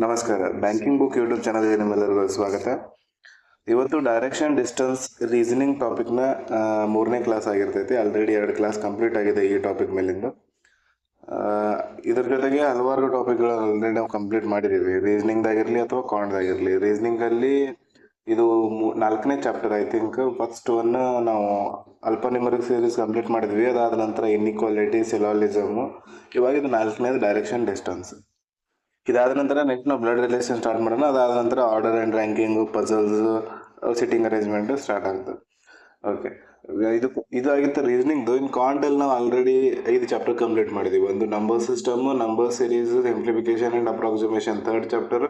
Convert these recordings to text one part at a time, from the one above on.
ನಮಸ್ಕಾರ. Banking book YouTube ಚಾನಲ್ಗೆ ನಿಮ್ಮೆಲ್ಲರಿಗೂ ಸ್ವಾಗತ. ಇವತ್ತು ಡೈರೆಕ್ಷನ್ ಡಿಸ್ಟೆನ್ಸ್ ರೀಸನಿಂಗ್ ಟಾಪಿಕ್ನ 3ನೇ ಕ್ಲಾಸ್ ಆಗಿರ್ತೈತಿ. ಆಲ್ರೆಡಿ 2 ಕ್ಲಾಸ್ ಕಂಪ್ಲೀಟ್ ಆಗಿದೆ ಈ ಟಾಪಿಕ್ ಮೇಲಿಂದ. ಇದ್ರ ಜೊತೆಗೆ ಹಲವಾರು ಟಾಪಿಕ್ಗಳು ಆಲ್ರೆಡಿ ನಾವು ಕಂಪ್ಲೀಟ್ ಮಾಡಿದ್ದೀವಿ, ರೀಸನಿಂಗ್ದಾಗಿರಲಿ ಅಥವಾ ಕಾಂಟ್ದಾಗಿರಲಿ. ರೀಸನಿಂಗಲ್ಲಿ ಇದು 4ನೇ chapter. I think first one ನಾವು ಅಲ್ಫಾನ್ಯೂಮರಿಕ್ ಸೀರೀಸ್ ಕಂಪ್ಲೀಟ್ ಮಾಡಿದ್ವಿ. ಅದಾದ ನಂತರ ಇನ್ಇಕ್ವಾಲಿಟಿ, ಸಿಲಾಲಿಸಮ್. ಇವಾಗ ಇದು 4ನೇದು ಡೈರೆಕ್ಷನ್ ಡಿಸ್ಟೆನ್ಸ್. ಇದಾದ ನಂತರ ನೆಕ್ಸ್ಟ್ ನಾವು ಬ್ಲಡ್ ರಿಲೇಷನ್ ಸ್ಟಾರ್ಟ್ ಮಾಡೋಣ. ಅದಾದ ನಂತರ order and ranking, puzzles, sitting arrangement start ಆಗುತ್ತೆ. ಓಕೆ, ಇದು ಆಗಿತ್ತು ರೀಸನಿಂಗ್ದು. ಇನ್ ಕಾಂಟಲ್ಲಿ ನಾವು ಆಲ್ರೆಡಿ 5 ಚಾಪ್ಟರ್ ಕಂಪ್ಲೀಟ್ ಮಾಡಿದ್ದೀವಿ. ಒಂದು number system, number series, simplification and approximation 3rd chapter.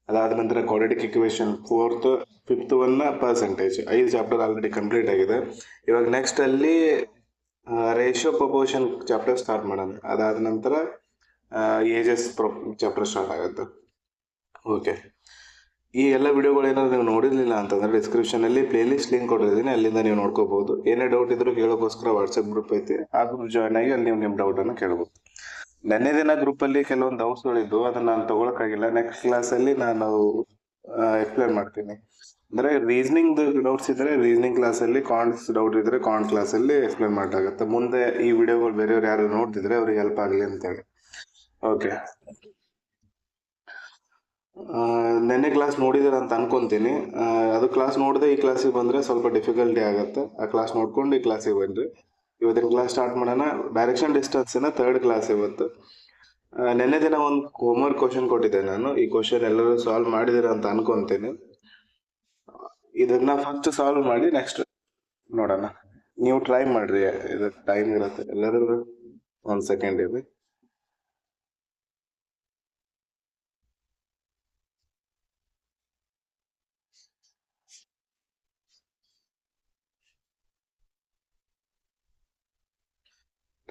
ಅದಾದ ನಂತರ quadratic equation 4th, 5th one percentage. 5 chapter already complete ಆಗಿದೆ. ಇವಾಗ ನೆಕ್ಸ್ಟ್ ಅಲ್ಲಿ ರೇಷಿಯೋ ಪ್ರಪೋರ್ಷನ್ ಚಾಪ್ಟರ್ ಸ್ಟಾರ್ಟ್ ಮಾಡೋಣ. ಅದಾದ ನಂತರ ಏಜಸ್ ಚಾಪ್ಟರ್ ಸ್ಟಾರ್ಟ್ ಆಗುತ್ತೆ. ಓಕೆ, ಈ ಎಲ್ಲ ವಿಡಿಯೋಗಳು ಏನಾದ್ರು ನೀವು ನೋಡಿರಲಿಲ್ಲ ಅಂತಂದರೆ ಡಿಸ್ಕ್ರಿಪ್ಷನಲ್ಲಿ ಪ್ಲೇಲಿಸ್ಟ್ ಲಿಂಕ್ ಕೊಟ್ಟಿದ್ದೀನಿ, ಅಲ್ಲಿಂದ ನೀವು ನೋಡ್ಕೋಬಹುದು. ಏನೇ ಡೌಟ್ ಇದ್ರೂ ಕೇಳೋಕ್ಕೋಸ್ಕರ ವಾಟ್ಸಪ್ ಗ್ರೂಪ್ ಐತಿ, ಆ ಗ್ರೂಪ್ ಜಾಯ್ನ್ ಆಗಿ ಅಲ್ಲಿ ನೀವು ನಿಮ್ಮ ಡೌಟನ್ನು ಕೇಳ್ಬೋದು. ನೆನ್ನೆ ದಿನ ಗ್ರೂಪಲ್ಲಿ ಕೆಲವೊಂದು ಡೌಟ್ಸ್ಗಳಿದ್ದು, ಅದನ್ನು ನಾನು ತೊಗೊಳಕ್ಕಾಗಿಲ್ಲ. ನೆಕ್ಸ್ಟ್ ಕ್ಲಾಸಲ್ಲಿ ನಾನು ಎಕ್ಸ್ಪ್ಲೇನ್ ಮಾಡ್ತೀನಿ. ಅಂದರೆ ರೀಸನಿಂಗ್ ಡೌಟ್ಸ್ ಇದ್ದರೆ ರೀಸನಿಂಗ್ ಕ್ಲಾಸಲ್ಲಿ, ಕಾಂಟ್ಸ್ ಡೌಟ್ ಇದ್ದರೆ ಕಾಂಟ್ ಕ್ಲಾಸಲ್ಲಿ ಎಕ್ಸ್ಪ್ಲೇನ್ ಮಾಡಲಾಗುತ್ತೆ. ಮುಂದೆ ಈ ವಿಡಿಯೋಗಳು ಬೇರೆಯವ್ರು ಯಾರು ನೋಡ್ತಿದ್ರೆ ಅವ್ರಿಗೆ ಹೆಲ್ಪ್ ಆಗಲಿ ಅಂತೇಳಿ. ಓಕೆ, ನೆನ್ನೆ ಕ್ಲಾಸ್ ನೋಡಿದಾರೆ ಅಂತ ಅನ್ಕೊಂತೀನಿ. ಅದು ಕ್ಲಾಸ್ ನೋಡಿದೆ ಈ ಕ್ಲಾಸಿಗೆ ಬಂದರೆ ಸ್ವಲ್ಪ ಡಿಫಿಕಲ್ಟಿ ಆಗುತ್ತೆ. ಆ ಕ್ಲಾಸ್ ನೋಡ್ಕೊಂಡು ಈ ಕ್ಲಾಸಿಗೆ ಬನ್ನಿರಿ. ಇವತ್ತಿನ ಕ್ಲಾಸ್ ಸ್ಟಾರ್ಟ್ ಮಾಡೋಣ. ಡೈರೆಕ್ಷನ್ ಡಿಸ್ಟೆನ್ಸ್ನ 3rd ಕ್ಲಾಸ್ ಇವತ್ತು. ನೆನ್ನೆ ದಿನ ಒಂದು ಹೋಮ್ವರ್ಕ್ ಕ್ವಶನ್ ಕೊಟ್ಟಿದ್ದೆ ನಾನು. ಈ ಕ್ವಶನ್ ಎಲ್ಲರೂ ಸಾಲ್ವ್ ಮಾಡಿದಿರ ಅಂತ ಅನ್ಕೊಂತೀನಿ. ಇದನ್ನ ಫಸ್ಟ್ ಸಾಲ್ವ್ ಮಾಡಿ ನೆಕ್ಸ್ಟ್ ನೋಡೋಣ. ನೀವು ಟ್ರೈ ಮಾಡ್ರಿ, ಇದು ಟೈಮ್ ಇರುತ್ತೆ ಎಲ್ಲರೂ. 1 ಸೆಕೆಂಡ್ ಇದೆ.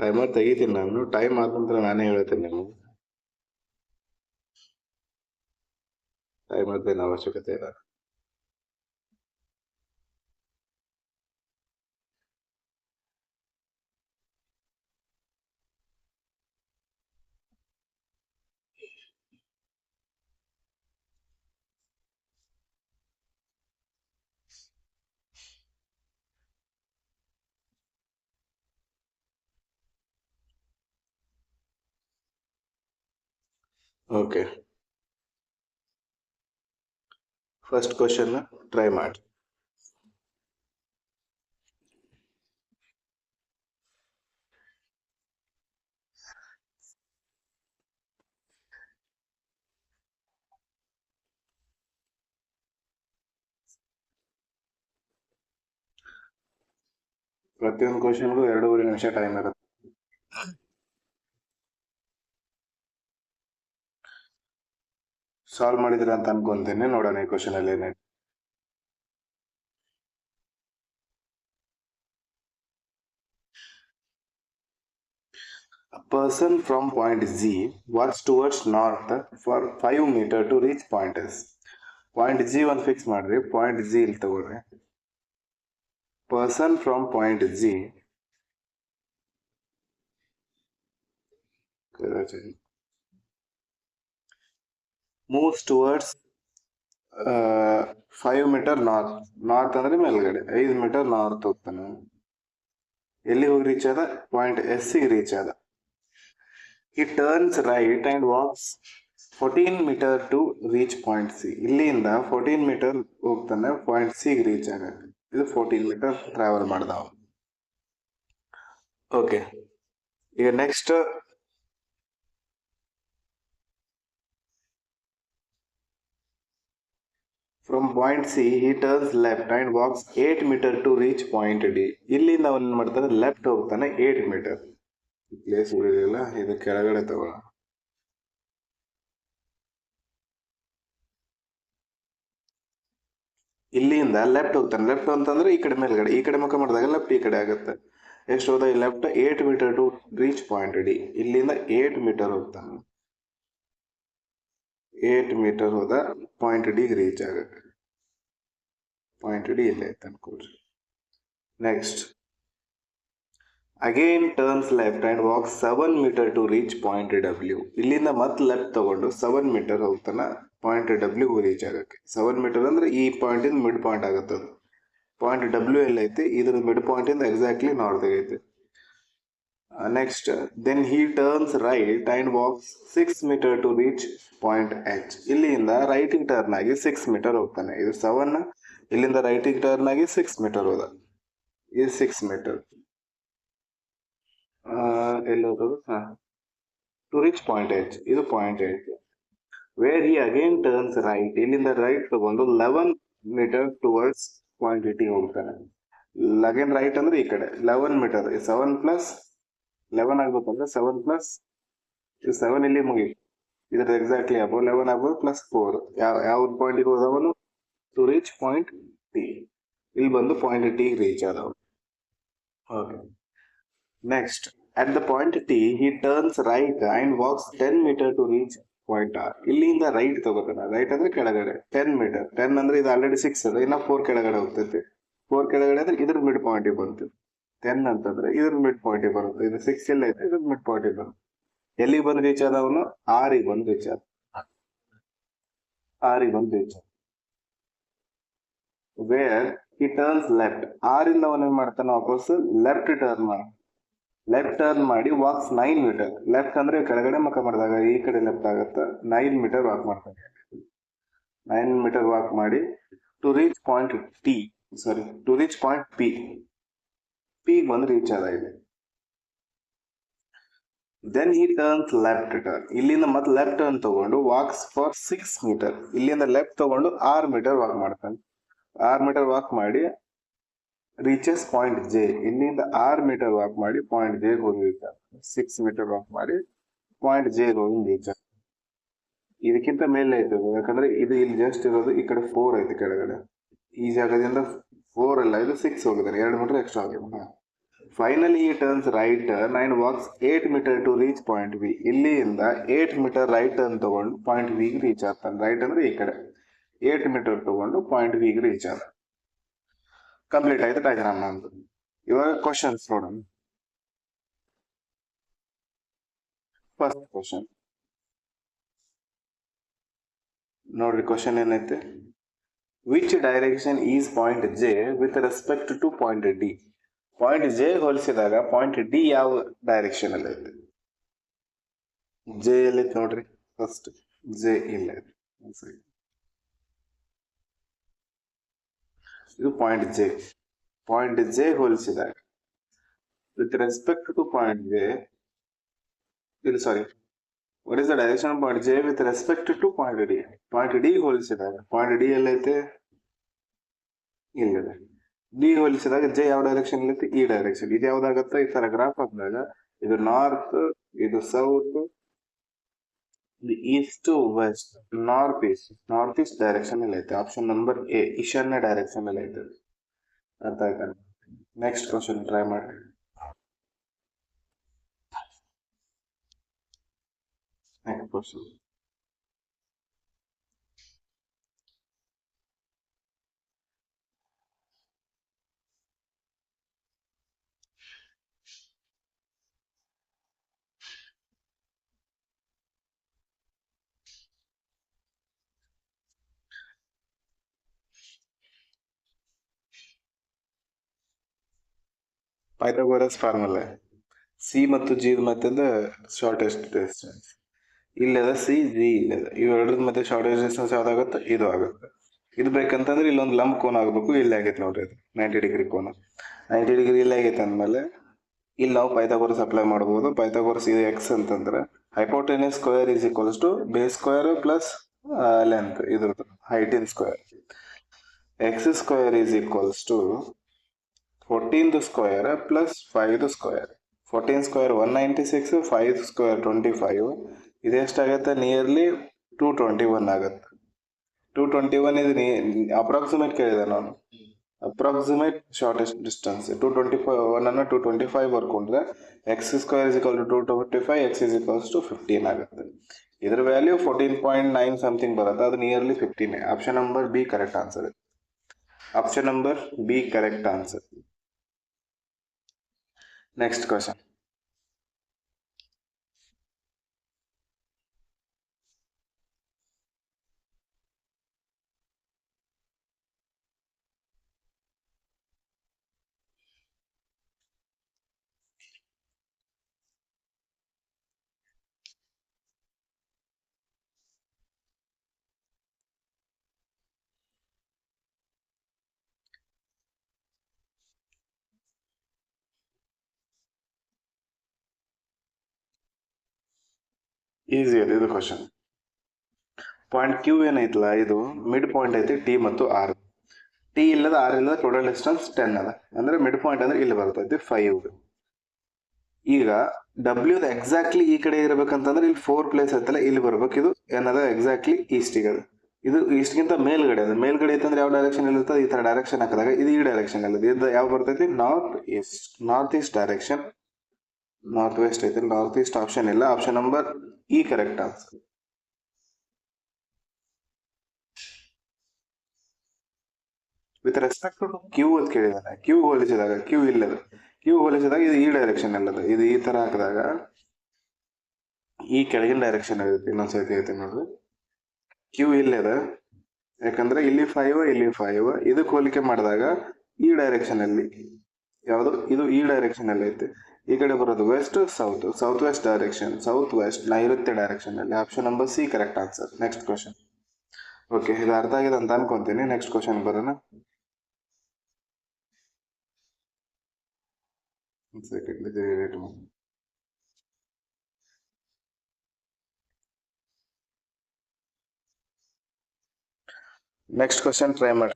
ಟೈಮರ್ ತೆಗಿತೀನಿ ನಾನು. ಟೈಮ್ ಆದ ನಂತರ ನಾನೇ ಹೇಳ್ತೇನೆ ನಿಮಗೆ. ಟೈಮರ್ ಏನು ಅವಶ್ಯಕತೆ ಇಲ್ಲ. ಓಕೆ, ಫಸ್ಟ್ ಕ್ವಶನ್ ಟ್ರೈ ಮಾಡಿ. ಪ್ರತಿಯೊಂದು ಕ್ವಶನ್ಗೂ 2.5 ನಿಮಿಷ ಟೈಮ್ ಇರುತ್ತೆ. ಸಾಲ್ವ್ ಮಾಡಿದ್ರ ಅಂತ ಅನ್ಕೊಂತೀನಿ. ನೋಡೋಣ ಈ ಕ್ವಶನ್ ಅಲ್ಲಿ ಏನಾಯ್ತು. A person from point Z walks towards north for 5 meter to reach point S. Point Z ಒಂದು ಫಿಕ್ಸ್ ಮಾಡ್ರಿ. ಪಾಯಿಂಟ್ Z ಇಲ್ಲಿ ತಗೊಳ್ರಿ. Person from point Z moves towards 5 meter north. North ಅಂದ್ರೆ ಮೇಲ್ಗಡೆ 5 ಮೀಟರ್ ನಾರ್ತ್ ಹೋಗ್ತಾನೆ. ಎಲ್ಲಿ ಹೋಗಿ ರೀಚ್ ಆದ? ಪಾಯಿಂಟ್ S ಗೆ ರೀಚ್ ಆದ. He turns right and walks 14 meter to reach point C. ಇಲ್ಲಿಂದ 14 ಮೀಟರ್ ಹೋಗ್ತಾನೆ, ಪಾಯಿಂಟ್ C ಗೆ ರೀಚ್ ಆಗಕ್ಕೆ. ಇದು 14 ಮೀಟರ್ ಟ್ರಾವೆಲ್ ಮಾಡ್ದವ. ಓಕೆ, ಈಗ next from point C he turns left and walks 8 meter to reach point D. ಇಲ್ಲಿಂದ ಅವನು ಏನು ಮಾಡ್ತಾನೆ? ಲೆಫ್ಟ್ ಹೋಗ್ತಾನೆ 8 ಮೀಟರ್. ಪ್ಲೇಸ್ ಉಳಿದಿಲ್ಲ, ಇದು ಕೆಳಗಡೆ ತಗೊಳ್ಳ. ಇಲ್ಲಿಂದ ಲೆಫ್ಟ್ ಹೋಗ್ತಾನೆ. ಲೆಫ್ಟ್ ಅಂತಂದ್ರೆ ಈ ಕಡೆ ಮೇಲ್ಗಡೆ, ಈ ಕಡೆ ಮುಖ ಮಾಡಿದಾಗ ಲೆಫ್ಟ್ ಈ ಕಡೆ ಆಗುತ್ತೆ. ಎಷ್ಟು ಹೋದ? ಈ left 8 metre to reach point D. ಇಲ್ಲಿಂದ 8 ಮೀಟರ್ ಹೋಗ್ತಾನೆ. 8 ಮೀಟರ್ ಹೋದ, ಪಾಯಿಂಟ್ ಡಿಗೆ ರೀಚ್ ಆಗಕ್ಕೆ. ಪಾಯಿಂಟ್ ಡಿ ಇಲ್ಲೇ ಐತೆ ಅನ್ಕೊಳ್ರಿ. Next, again turns left and walk 7 metre to reach point W. ಇಲ್ಲಿಂದ ಮತ್ತೆ ಲೆಫ್ಟ್ ತಗೊಂಡು 7 ಮೀಟರ್ ಹೋಗ್ತಾನೆ ಪಾಯಿಂಟ್ ಡಬ್ಲ್ಯೂ ರೀಚ್ ಆಗೋಕ್ಕೆ. 7 ಮೀಟರ್ ಅಂದರೆ ಈ ಪಾಯಿಂಟಿಂದ ಮಿಡ್ ಪಾಯಿಂಟ್ ಆಗುತ್ತೆ. ಅದು ಪಾಯಿಂಟ್ ಡಬ್ಲ್ಯೂ ಎಲ್ಲೈತಿ, ಇದ್ರ ಮಿಡ್ ಪಾಯಿಂಟಿಂದ ಎಕ್ಸಾಕ್ಟ್ಲಿ ನಾರ್ತ್ ಆಗೈತಿ. Next then he turns right and walks 6 metre to reach point H. ಇಲ್ಲಿಂದ ರೈಟಿಗೆ ಟರ್ನ್ ಆಗಿ 6 ಮೀಟರ್ ಹೋಗ್ತಾನೆ. ಇದು 7, ಇಲ್ಲಿಂದ ರೈಟಿಗೆ ಟರ್ನ್ ಆಗಿ 6 ಮೀಟರ್ ಹೋದ. ಇದು 6 ಮೀಟರ್ ಎಲ್ಲಿ ಹೋಗೋದು? To reach point H. ಇದು point H. Where he again turns right, ಇಲ್ಲಿಂದ ರೈಟ್ ತಗೊಂಡು 11 ಮೀಟರ್ ಟುವರ್ಡ್ಸ್ ಪಾಯಿಂಟ್ ಟಿ ಹೋಗ್ತಾನೆ. ಅಗೇನ್ ರೈಟ್ ಅಂದ್ರೆ ಈ ಕಡೆ 11 ಮೀಟರ್. 7 ಪ್ಲಸ್ 11 ಆಗ್ಬೇಕಂದ್ರೆ 7 ಪ್ಲಸ್ 7 ಇಲ್ಲಿ ಮುಗಿತು. ಇದ್ರ ಎಕ್ಸಾಕ್ಟ್ಲಿ ಅಬೌವ್ 11 ಆಗ್ಬೋದು ಪ್ಲಸ್ 4. ಯಾವ ಪಾಯಿಂಟಿಗೆ ಹೋದವನು? To reach point T. ಇಲ್ಲಿ ಬಂದು ಪಾಯಿಂಟ್ ಟಿ ರೀಚ್ ಆದವು. Okay, next at the point T he turns right and walks 10 metre to reach point R. ಇಲ್ಲಿಂದ ರೈಟ್ ತಗೋತಾನೆ. ರೈಟ್ ಅಂದ್ರೆ ಕೆಳಗಡೆ 10 ಮೀಟರ್. 10 ಅಂದ್ರೆ ಇದು ಆಲ್ರೆಡಿ 6 ಅದ, ಇನ್ನ 4 ಕೆಳಗಡೆ ಹೋಗ್ತೈತಿ. 4 ಕೆಳಗಡೆ ಅಂದ್ರೆ ಇದ್ರ ಮಿಡ್ ಪಾಯಿಂಟಿಗೆ ಬಂತು. 10 ಅಂತಂದ್ರೆ ಇದ್ರ ಮಿಡ್ ಪಾಯಿಂಟಿಗೆ ಬರುತ್ತೆ. ಇದು 6 ಎಲ್ಲ ಐತೆ, ಇದ್ರ ಮಿಡ್ ಪಾಯಿಂಟಿಗೆ ಬರುತ್ತೆ. ಎಲ್ಲಿಗೆ ಬಂದು ರೀಚ್ ಆದವನು? ಆರಿಗೆ ಬಂದು ರೀಚ್ ಆದ. ಆರಿಗೆ ಬಂದು ರೀಚ್ ಆದ. Where he turns left. ಆರಿಂದ ಅವನು ಏನ್ ಮಾಡ್ತಾನೆ? ವಾಪಸ್ ಲೆಫ್ಟ್ ಟರ್ನ್ ಮಾಡಿ, ಲೆಫ್ಟ್ ಟರ್ನ್ ಮಾಡಿ ವಾಕ್ಸ್ 9 ಮೀಟರ್. ಲೆಫ್ಟ್ ಅಂದ್ರೆ ಕೆಳಗಡೆ ಮಕ್ಕ ಮಾಡಿದಾಗ ಈ ಕಡೆ ಲೆಫ್ಟ್ ಆಗುತ್ತೆ. 9 ಮೀಟರ್ ವಾಕ್ ಮಾಡ್ತಾನೆ. 9 ಮೀಟರ್ ವಾಕ್ ಮಾಡಿ to reach point T, sorry to reach point P. P ಬಂದು ರೀಚ್ ಆದ ಇಲ್ಲಿ. Then he turns left turn. ಇಲ್ಲಿಂದ ಮತ್ತೆ ಲೆಫ್ಟ್ ಟರ್ನ್ ತಗೊಂಡು ವಾಕ್ಸ್ ಫಾರ್ 6 ಮೀಟರ್. ಇಲ್ಲಿಂದ ಲೆಫ್ಟ್ ತಗೊಂಡು 6 ಮೀಟರ್ ವಾಕ್ ಮಾಡ್ತಾನೆ. 6 ಮೀಟರ್ ವಾಕ್ ಮಾಡಿ ರೀಚಸ್ ಪಾಯಿಂಟ್ ಜೆ. ಇಲ್ಲಿಂದ 6 ಮೀಟರ್ ವಾಕ್ ಮಾಡಿ ಪಾಯಿಂಟ್ ಜೆ ಹೋಗಿ ರೀಚ್. 6 ಮೀಟರ್ ವಾಕ್ ಮಾಡಿ ಪಾಯಿಂಟ್ ಜೆ ಹೋಗಿ ರೀಚ್. ಇದಕ್ಕಿಂತ ಮೇಲೆ ಐತೆ, ಯಾಕಂದ್ರೆ ಇದು ಇಲ್ಲಿ ಜಸ್ಟ್ ಇರೋದು. ಈ ಕಡೆ 4 ಐತೆ ಕೆಳಗಡೆ. ಈ ಜಾಗದಿಂದ 4 ಅಲ್ಲ, ಇದು 6 ಹೋಗಿದ್ದಾರೆ. 2 ಮೀಟರ್ ಎಕ್ಸ್ಟ್ರಾ ಆಗಿದೆ. Finally he turns right turn and walks 8 metre to reach point V. ಇಲ್ಲಿಂದ 8 ಮೀಟರ್ ರೈಟ್ ಟರ್ನ್ ತಗೊಂಡು ಪಾಯಿಂಟ್ ವಿಗೆ ರೀಚ್ ಆಗ್ತಾನೆ. ರೈಟ್ ಅಂದ್ರೆ ಈ ಕಡೆ 8 ಮೀಟರ್ ತಗೊಂಡು ಪಾಯಿಂಟ್ ವಿಗೆ ರೀಚ್ ಆದ. ಕಂಪ್ಲೀಟ್ ಆಯ್ತು ಡಯಾಗ್ರಾಮ್ ನಮ್ದು. ಇವಾಗ ಕ್ವಶನ್ಸ್ ನೋಡೋಣ. ಫಸ್ಟ್ ಕ್ವಶನ್ ನೋಡ್ರಿ. ಕ್ವಶನ್ ಏನೈತೆ? Which direction is point J with respect to point D. Point J ಹೋಲಿಸಿದಾಗ ಪಾಯಿಂಟ್ ಡಿ ಯಾವ ಡೈರೆಕ್ಷನ್ ಅಲ್ಲಿ ಐತೆ? ಜೆ ಎಲ್ಲೈತೆ ನೋಡ್ರಿ. ಫಸ್ಟ್ ಜೆ ಇಲ್ಲ. ಇದು ಪಾಯಿಂಟ್ ಜೆ. ಪಾಯಿಂಟ್ ಜೆ ಹೋಲಿಸಿದಾಗ with respect to point J, ಇದು sorry, what is the direction of point J with respect to point D. Point D ಹೋಲಿಸಿದಾಗ ಪಾಯಿಂಟ್ ಡಿ ಎಲ್ಲೈತೆ? ಇಲ್ಲಿದೆ. ಡಿ ಹೋಲಿಸಿದಾಗ ಜೆ ಯಾವ ಡೈರೆಕ್ಷನ್ ಇಲ್ಲೈತಿ? ಈ ಡೈರೆಕ್ಷನ್. ಇದು ಯಾವ್ದಾಗತ್ತ? ಈ ತರ ಗ್ರಾಫ್ ಹಾಕಿದಾಗ ಇದು ನಾರ್ತ್, ಇದು ಸೌತ್, ಇದು east, west, north east direction ಅಲ್ಲಿ ಐತೆ. ಆಪ್ಷನ್ ನಂಬರ್ ಎ ಈಶಾನ್ಯ ಡೈರೆಕ್ಷನ್ ಅಲ್ಲಿ ಐತೆ. ಅರ್ಥ ಆಯ್ತಾ? ನೆಕ್ಸ್ಟ್ ಕ್ವಶನ್ ಟ್ರೈ ಮಾಡಿ. Next question. Pythagoras formula C ಮತ್ತು ಜಿ ಮಧ್ಯದ ಶಾರ್ಟೆಸ್ಟ್ ಡಿಸ್ಟೆನ್ಸ್. ಇಲ್ಲದ ಸಿ, ಜಿ ಇಲ್ಲದ. ಇವೆರಡರ ಮಧ್ಯೆ ಶಾರ್ಟೆಸ್ಟ್ ಡಿಸ್ಟೆನ್ಸ್ ಯಾವ್ದಾಗುತ್ತೆ? ಇದು ಆಗುತ್ತೆ. ಇದು ಬೇಕಂತಂದ್ರೆ ಇಲ್ಲೊಂದು ಲಂಬ ಕೋನ ಆಗಬೇಕು. ಇಲ್ಲಿ ಆಗೈತೆ ನೋಡ್ರಿ, ಅದು 90 ಡಿಗ್ರಿ ಕೋನ. 90 ಡಿಗ್ರಿ ಇಲ್ಲಿ ಆಗೈತೆ ಅಂದಮೇಲೆ ಇಲ್ಲಿ ನಾವು ಪೈಥಾಗೋರಸ್ ಅಪ್ಲೈ ಮಾಡ್ಬೋದು. ಪೈಥಾಗೋರಸ್ ಇದು ಎಕ್ಸ್ ಅಂತಂದ್ರೆ hypotenuse square is equals to base square plus length, ಇದ್ರದ್ದು ಹೈಟಿನ್ square. X square is equals to 14 square plus 5 square. 14 square 196, 5 square 25. ಇದೆಷ್ಟಾಗತ್ತೆ? ನಿಯರ್ಲಿ 221 ಆಗುತ್ತೆ. 221 ಇದು ಅಪ್ರಾಕ್ಸಿಮೇಟ್ ಕೇಳಿದೆ ನಾನು. ಅಪ್ರಾಕ್ಸಿಮೇಟ್ ಶಾರ್ಟೆಸ್ಟ್ ಡಿಸ್ಟೆನ್ಸ್ 221 ಅನ್ನು 225 ಬರ್ಕೊಂಡ್ರೆ X square is equal to 225, X is equals to 15 ಆಗುತ್ತೆ. ಇದ್ರ ವ್ಯಾಲ್ಯೂ 14.9 ಸಮಥಿಂಗ್ ಬರುತ್ತೆ. ಅದು nearly 15. Option number B correct answer. Option number B correct answer. Next question. Easy ಇದೆ ಇದು ಕ್ವಶನ್. ಪಾಯಿಂಟ್ ಕ್ಯೂ ಏನೈತಲ್ಲ, ಇದು ಮಿಡ್ ಪಾಯಿಂಟ್ ಐತಿ ಟಿ ಮತ್ತು ಆರ್. ಟಿ ಇಲ್ಲದ ಆರ್ ಇಲ್ಲದ ಟೋಟಲ್ ಡಿಸ್ಟೆನ್ಸ್ 10 ಅದ, ಅಂದ್ರೆ ಮಿಡ್ ಪಾಯಿಂಟ್ ಅಂದ್ರೆ ಇಲ್ಲಿ ಬರ್ತೈತಿ 5. ಈಗ ಡಬ್ಲ್ಯೂ ಎಕ್ಸಾಕ್ಟ್ಲಿ ಈ ಕಡೆ ಇರ್ಬೇಕಂತಂದ್ರೆ ಇಲ್ಲಿ 4 ಪ್ಲೇಸ್ ಐತಲ್ಲ, ಇಲ್ಲಿ ಬರ್ಬೇಕು. ಇದು ಏನದ ಎಕ್ಸಾಕ್ಟ್ಲಿ ಈಸ್ಟಿಗೆ ಅದ. ಇದು ಈಸ್ಟ್ಗಿಂತ ಮೇಲ್ಗಡೆ ಅದ. ಮೇಲ್ಗಡೆ ಐತಂದ್ರೆ ಯಾವ ಡೈರೆಕ್ಷನ್ ಇರ್ತದೆ, ಈ ತರ ಡೈರೆಕ್ಷನ್ ಹಾಕಿದಾಗ ಇದು ಈ ಡೈರೆಕ್ಷನ್ ಅಲ್ಲದ. ಇದು ಯಾವ ಬರ್ತೈತಿ, north east direction. North west ಐತಿ, ನಾರ್ತ್ ಈಸ್ಟ್ ಆಪ್ಷನ್ ಇಲ್ಲ. Option number E correct answer. With respect to Q ಅಂತ ಕೇಳಿದಾನೆ. ಕ್ಯೂ ಹೋಲಿಸಿದಾಗ ಕ್ಯೂ ಇಲ್ಲದ. ಕ್ಯೂ ಹೋಲಿಸಿದಾಗ ಇದು ಈ ಡೈರೆಕ್ಷನ್ ಅಲ್ಲದ. ಇದು ಈ ತರ ಹಾಕಿದಾಗ ಈ ಕೆಳಗಿನ ಡೈರೆಕ್ಷನ್ ಇರುತ್ತೆ. ಇನ್ನೊಂದ್ಸತಿ ಐತಿ ನೋಡ್ರಿ, ಕ್ಯೂ ಇಲ್ಲದ. ಯಾಕಂದ್ರೆ ಇಲ್ಲಿ 5 ಇಲ್ಲಿ 5. ಇದಕ್ಕೆ ಹೋಲಿಕೆ ಮಾಡಿದಾಗ ಈ ಡೈರೆಕ್ಷನ್ ಅಲ್ಲಿ ಯಾವುದು, ಇದು ಈ ಡೈರೆಕ್ಷನ್ ಅಲ್ಲಿ ಐತೆ. ಈ ಕಡೆ ಬರೋದು west, south west direction. South west ನೈಋತ್ಯ ಡೈರೆಕ್ಷನ್ ಅಲ್ಲಿ. Option number C correct answer. Next question. Okay, ಇದು ಅರ್ಥ ಆಗಿದೆ ಅಂತ ಅನ್ಕೊಂತೀನಿ. ನೆಕ್ಸ್ಟ್ ಕ್ವಶನ್ ಬರೋಣ. ನೆಕ್ಸ್ಟ್ ಕ್ವಶನ್ ಟ್ರೈ ಮಾಡಿ.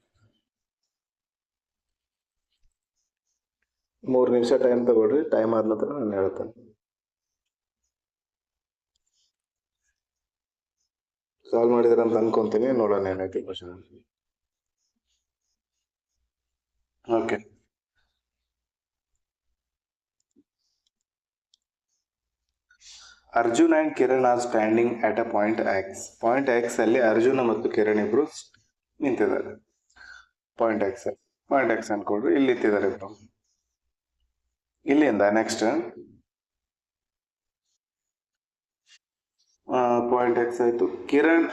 3 ನಿಮಿಷ ಟೈಮ್ ತಗೊಳ್ರಿ. ಟೈಮ್ ಆದ ನಂತರ ನಾನು ಹೇಳ್ತೇನೆ. ಸಾಲ್ವ್ ಮಾಡಿದ್ರ ಅಂತ ಅನ್ಕೊಂತೀನಿ. ನೋಡೋಣ ಏನೈತಿ question. Okay, Arjun and Kiran are standing at a point X. Point X ಅಲ್ಲಿ ಅರ್ಜುನ ಮತ್ತು ಕಿರಣ್ ಇಬ್ರು ನಿಂತಿದ್ದಾರೆ. ಪಾಯಿಂಟ್ ಎಕ್ಸ್ ಅನ್ಕೊಡ್ರಿ, ಇಲ್ಲಿ ನಿಂತಿದ್ದಾರೆ ಇಬ್ರು. ಇಲ್ಲಿಂದ ನೆಕ್ಸ್ಟ್ ಪಾಯಿಂಟ್ ಎಕ್ಸ್ ಆಯ್ತು. ಕಿರಣ್